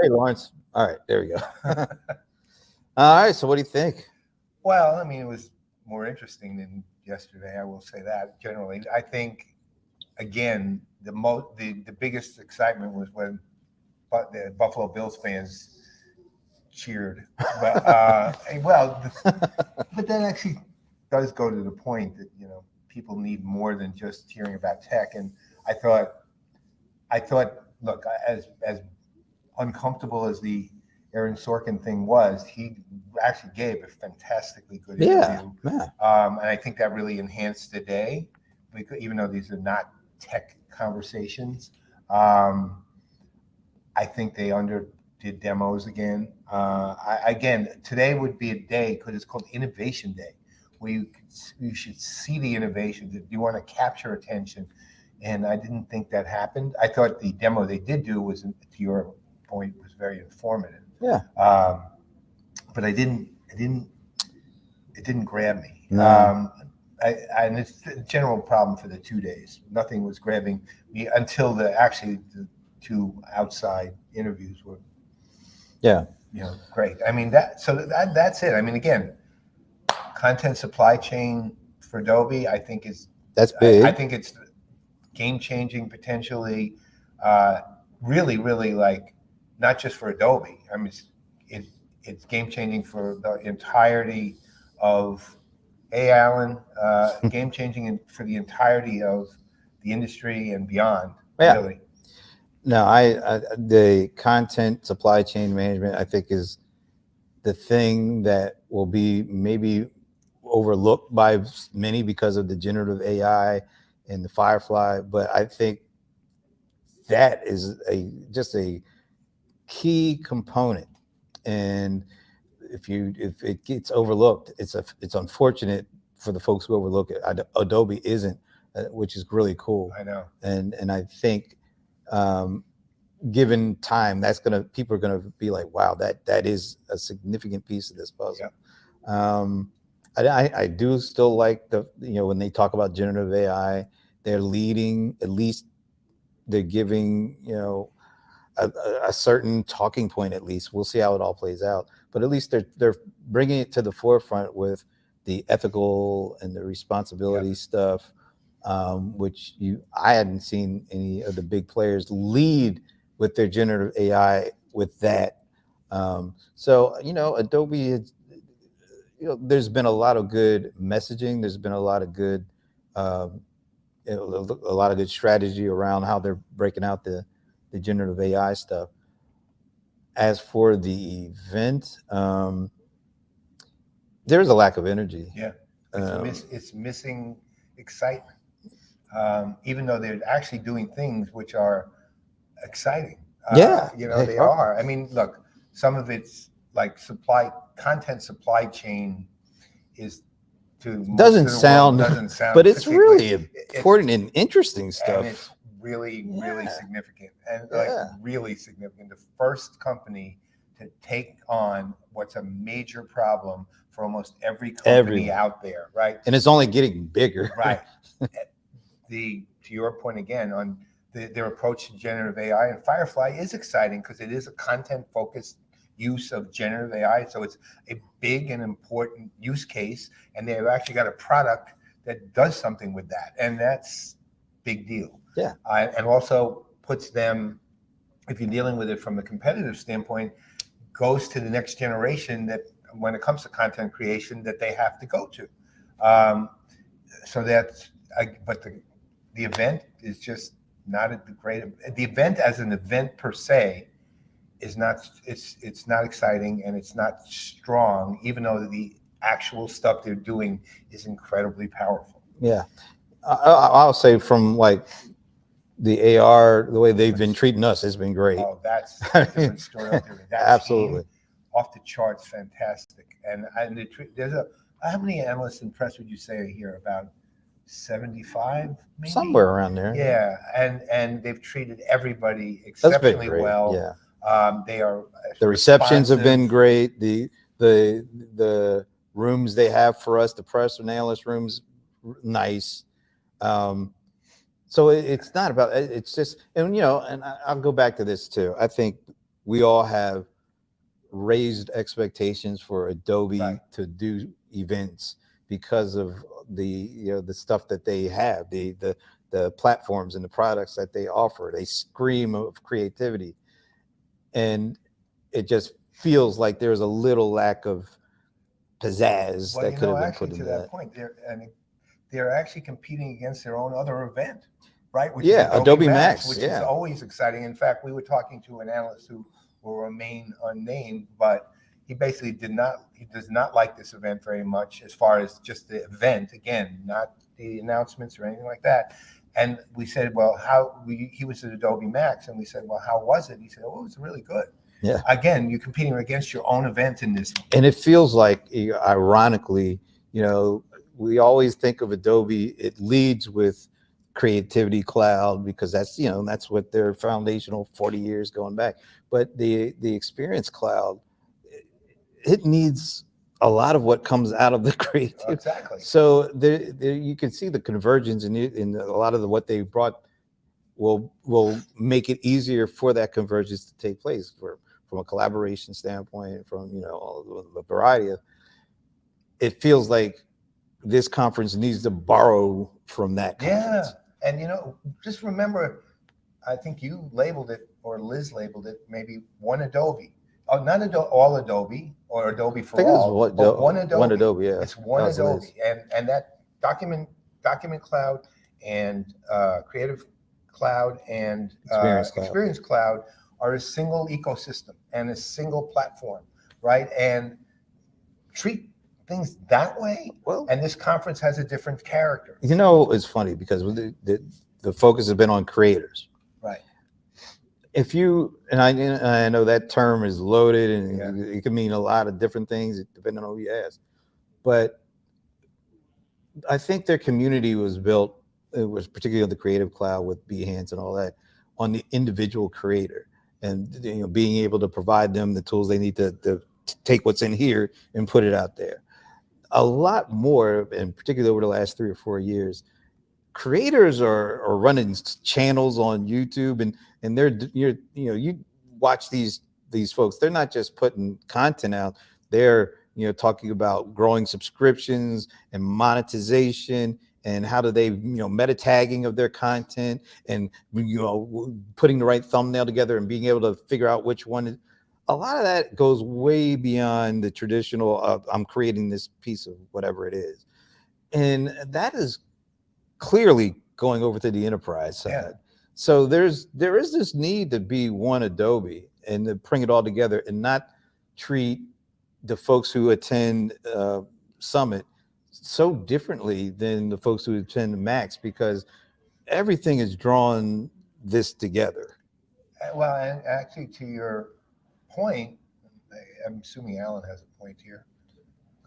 Hey, Lawrence. All right, there we go. All right, so what do you think? Well, I mean, it was more interesting than yesterday. I will say that. Generally, I think again the biggest excitement was when the Buffalo Bills fans cheered. But but that actually does go to the point that people need more than just hearing about tech. And I thought, look, as uncomfortable as the Aaron Sorkin thing was he actually gave a fantastically good Yeah, interview. yeah. And I think that really enhanced the day, because even though these are not tech conversations, I think they did demos again. Again, today would be a day, because it's called Innovation Day, where you should see the innovations. If you want to capture attention, and I didn't think that happened. I thought the demo they did do was, to your point, was very informative. Yeah. But it didn't grab me. No. And it's a general problem for the 2 days. Nothing was grabbing me until the two outside interviews were, great. I mean, that's it. I mean, again, content supply chain for Adobe, I think that's big. I think it's game changing potentially. Really, really, like, not just for Adobe. I mean, it's game changing for the entirety of, hey, Alan, game changing for the entirety of the industry and beyond. Yeah. Really. No, the content supply chain management, I think, is the thing that will be maybe overlooked by many because of the generative AI and the Firefly. But I think that is just a key component. And if it gets overlooked, it's unfortunate for the folks who overlook it. Adobe isn't, which is really cool. I know. And I think, given time, people are gonna be like, wow, that is a significant piece of this puzzle. Yeah. I do still like when they talk about generative AI, they're leading, at least they're giving, a certain talking point. At least we'll see how it all plays out, but at least they're bringing it to the forefront with the ethical and the responsibility stuff, which I hadn't seen any of the big players lead with their generative AI with that. So Adobe is, there's been a lot of good messaging. There's been a lot of good strategy around how they're breaking out the generative AI stuff. As for the event, there's a lack of energy. Yeah, it's missing excitement. Even though they're actually doing things which are exciting. They are. I mean, look, some of it's like content supply chain doesn't sound, but it's really important and interesting stuff. And it's really, really significant, and really significant. The first company to take on what's a major problem for almost every company out there, right? And it's only getting bigger, right? To your point again on their approach to generative AI, and Firefly is exciting because it is a content-focused use of generative AI. So it's a big and important use case, and they've actually got a product that does something with that, and that's big deal. Yeah. And also puts them, if you're dealing with it from a competitive standpoint, goes to the next generation that when it comes to content creation that they have to go to. But the event is just not the event as an event per se is not, it's not exciting and it's not strong, even though the actual stuff they're doing is incredibly powerful. Yeah. I'll say from like the AR, the way they've been treating us has been great. Oh, that's a different story altogether. Absolutely. Off the charts, fantastic. And how many analysts and press would you say are here? About 75, maybe? Somewhere around there. Yeah, and they've treated everybody exceptionally well. Yeah. They are. The receptions have been great. The rooms they have for us, the press and analyst rooms, nice. So it's not about, it's just, and I'll go back to this too. I think we all have raised expectations for Adobe to do events because of the stuff that they have, the platforms and the products that they offer. They scream of creativity, and it just feels like there's a little lack of pizzazz that could have been put into that. That point, they're actually competing against their own other event, right? Which is Adobe Max, which is always exciting. In fact, we were talking to an analyst who will remain unnamed, but he basically does not like this event very much as far as just the event, again, not the announcements or anything like that. And we said, well, he was at Adobe Max, and we said, well, how was it? He said, oh, it was really good. Yeah. Again, you're competing against your own event in this. And it feels like, ironically, we always think of Adobe, it leads with Creativity Cloud because that's what their foundational 40 years going back. But the Experience Cloud, it needs a lot of what comes out of the creative. Exactly. So there you can see the convergence in a lot of what they brought will make it easier for that convergence to take place from a collaboration standpoint, from a variety of. It feels like this conference needs to borrow from that conference. Yeah, and just remember, I think you labeled it, or Liz labeled it, maybe one Adobe. Oh, not all Adobe or Adobe for all, but one Adobe. One Adobe, yeah. It's one Adobe, and that document Cloud and Creative Cloud and Experience Cloud are a single ecosystem and a single platform, right? And treat things that way. Well, and this conference has a different character. It's funny because the focus has been on creators. Right. If you, and I know that term is loaded and it can mean a lot of different things depending on who you ask, but I think their community was built, it was particularly the Creative Cloud with Behance and all that, on the individual creator and being able to provide them the tools they need to take what's in here and put it out there. A lot more, and particularly over the last 3 or 4 years, creators are running channels on YouTube, and they're you watch these folks. They're not just putting content out. They're talking about growing subscriptions and monetization and how do they meta tagging of their content and putting the right thumbnail together and being able to figure out which one is. A lot of that goes way beyond the traditional I'm creating this piece of whatever it is, and that is clearly going over to the enterprise side. Yeah. So there is this need to be one Adobe and to bring it all together and not treat the folks who attend Summit so differently than the folks who attend Max, because everything is drawn this together. Well, and actually to your point, I'm assuming Alan has a point here.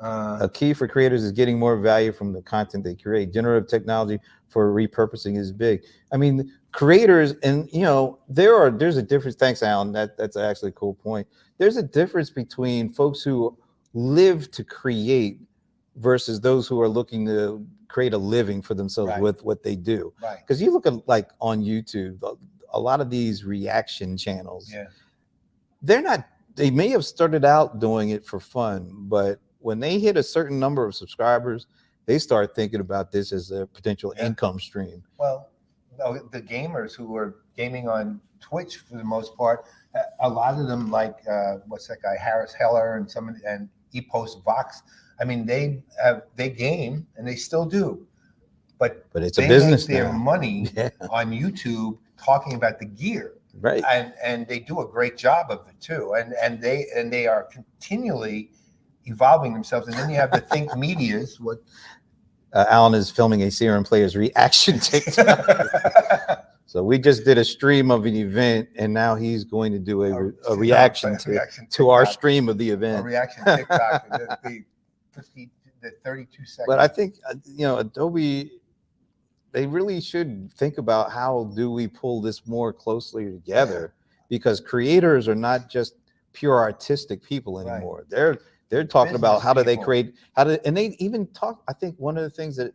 A key for creators is getting more value from the content they create. Generative technology for repurposing is big. I mean, creators, and there's a difference. Thanks, Alan. That's actually a cool point. There's a difference between folks who live to create versus those who are looking to create a living for themselves with what they do. Right. Because you look at like on YouTube, a lot of these reaction channels. Yeah. They may have started out doing it for fun, but when they hit a certain number of subscribers, they start thinking about this as a potential income stream. Well, the gamers who are gaming on Twitch for the most part, a lot of them, like what's that guy, Harris Heller, and ePost Vox. I mean, they game and they still do, but it's a business. They make their money on YouTube talking about the gear. Right. And they do a great job of it too. And they are continually evolving themselves. And then you have the Think Medias. What Alan is filming a CRM Playaz reaction TikTok. So we just did a stream of an event, and now he's going to do a reaction to our stream of the event. A reaction TikTok, the 32 seconds. But I think Adobe, they really should think about how do we pull this more closely together, because creators are not just pure artistic people anymore. Right. They're talking about how do they create, and they even talk. I think one of the things that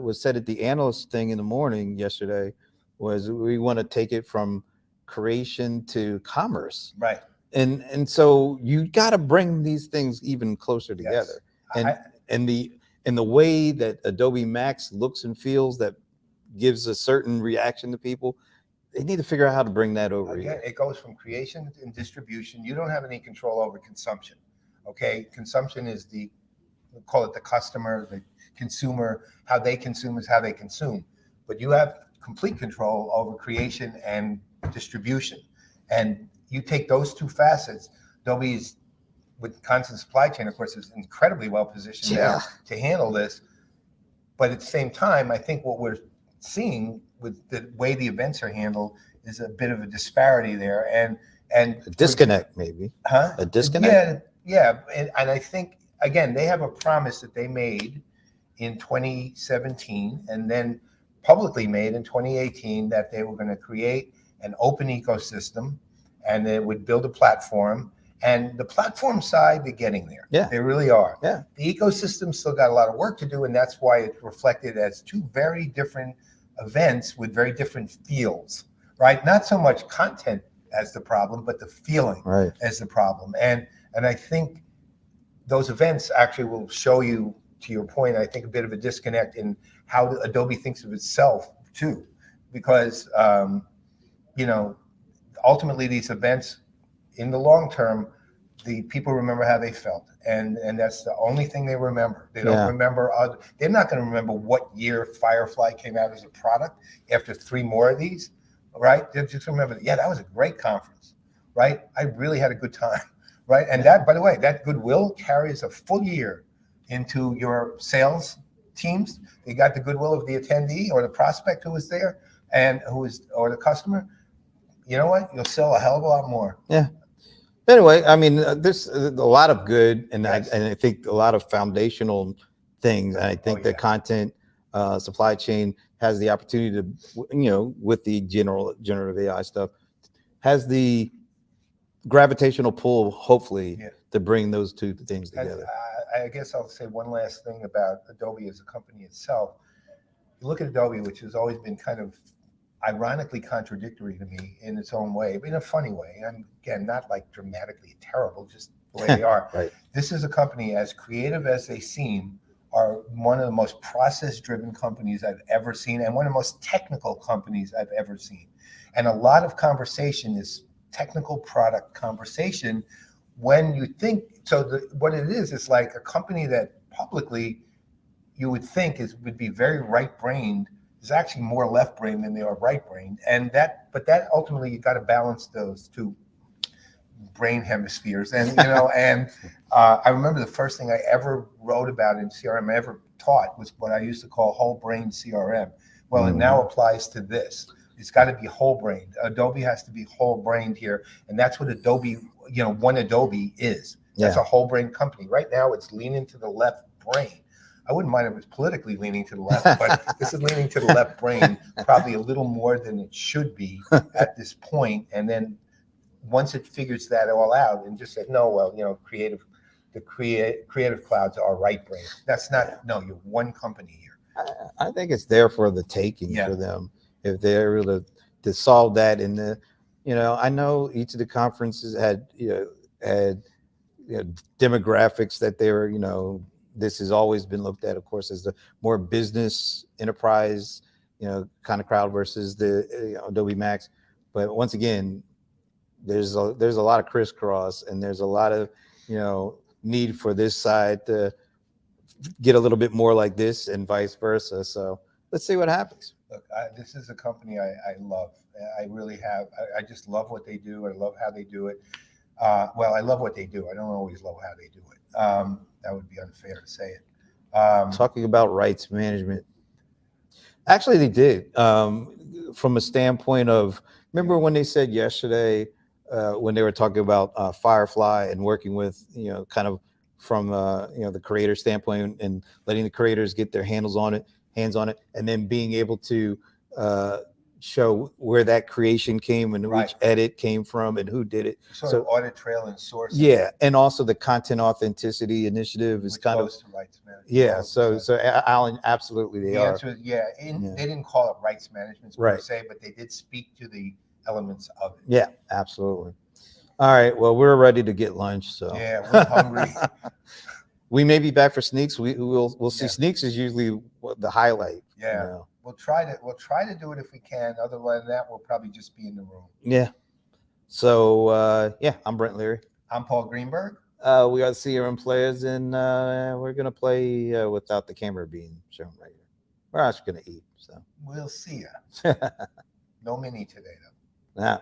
was said at the analyst thing in the morning yesterday was we want to take it from creation to commerce. Right. And so you got to bring these things even closer together. Yes. And the way that Adobe Max looks and feels, that gives a certain reaction to people, they need to figure out how to bring that over here. It goes from creation and distribution. You don't have any control over consumption. Okay, consumption is we'll call it the customer, the consumer. How they consume is how they consume. But you have complete control over creation and distribution. And you take those two facets, Adobe's with content supply chain, of course, is incredibly well positioned now to handle this. But at the same time, I think what we're seeing with the way the events are handled is a bit of a disparity there, and a disconnect, maybe. Huh? A disconnect. Yeah, and I think again they have a promise that they made in 2017, and then publicly made in 2018 that they were going to create an open ecosystem, and they would build a platform. And the platform side, they're getting there. Yeah, they really are. Yeah, the ecosystem still got a lot of work to do, and that's why it's reflected as two very different events with very different feels, right? Not so much content as the problem, but the feeling as the problem. And I think those events actually will show you, to your point, I think a bit of a disconnect in how Adobe thinks of itself too, because you know, ultimately these events, in the long term, the people remember how they felt, and that's the only thing they remember. They don't remember. They're not going to remember what year Firefly came out as a product after 3 more of these, right? They just remember, yeah, that was a great conference, right? I really had a good time, right? And that, by the way, that goodwill carries a full year into your sales teams. They got the goodwill of the attendee or the prospect who was there, and or the customer. You know what? You'll sell a hell of a lot more. Yeah. Anyway, I mean, there's a lot of good, and I think a lot of foundational things. And I think the content supply chain has the opportunity to, you know, with the generative AI stuff, has the gravitational pull, hopefully, to bring those two things together. I guess I'll say one last thing about Adobe as a company itself. You look at Adobe, which has always been kind of ironically contradictory to me in its own way, but in a funny way. And again, not like dramatically terrible, just the way they are. This is a company, as creative as they seem, are one of the most process-driven companies I've ever seen, and one of the most technical companies I've ever seen. And a lot of conversation is technical product conversation. When you think, what it is like a company that publicly you would think would be very right-brained, is actually more left-brained than they are right-brained, but that ultimately you got to balance those two brain hemispheres, and you know, and I remember the first thing I ever wrote about in CRM, I ever taught, was what I used to call whole brain CRM. Well, it now applies to this. It's got to be whole brained. Adobe has to be whole brained here, and that's what Adobe, you know, one Adobe is. That's a whole brain company. Right now, it's leaning to the left brain. I wouldn't mind if it was politically leaning to the left, but this is leaning to the left brain, probably a little more than it should be at this point. And then once it figures that all out and just said, no, well, you know, the creative clouds are right brain. That's not, no, you're one company here. I think it's there for the taking for them. If they're able to solve that in the, you know, I know each of the conferences had demographics that they were, you know, this has always been looked at, of course, as the more business enterprise, you know, kind of crowd versus the Adobe Max. But once again, there's a lot of crisscross, and there's a lot of, you know, need for this side to get a little bit more like this and vice versa. So let's see what happens. Look, this is a company I love. I really have. I just love what they do. I love how they do it. Well, I love what they do. I don't always love how they do it. That would be unfair to say it. Talking about rights management. Actually, they did. From a standpoint of, remember when they said yesterday, when they were talking about Firefly and working with, you know, kind of from, you know, the creator standpoint and letting the creators get their hands on it, and then being able to show where that creation came and which edit came from and who did it. Sort of audit trail and source. Yeah, and also the content authenticity initiative is kind of to rights management. Yeah, so Alan, absolutely they are. Answer is they didn't call it rights management per se, but they did speak to the elements of it. Yeah, absolutely. All right, well, we're ready to get lunch, so yeah, we're hungry. We may be back for sneaks. We'll see. Sneaks is usually the highlight. Yeah. You know? We'll try to do it if we can. Other than that, we'll probably just be in the room. Yeah. So yeah, I'm Brent Leary. I'm Paul Greenberg. We got CRM Playaz, and we're gonna play without the camera being shown right here. We're actually gonna eat. So we'll see ya. No mini today though. Yeah.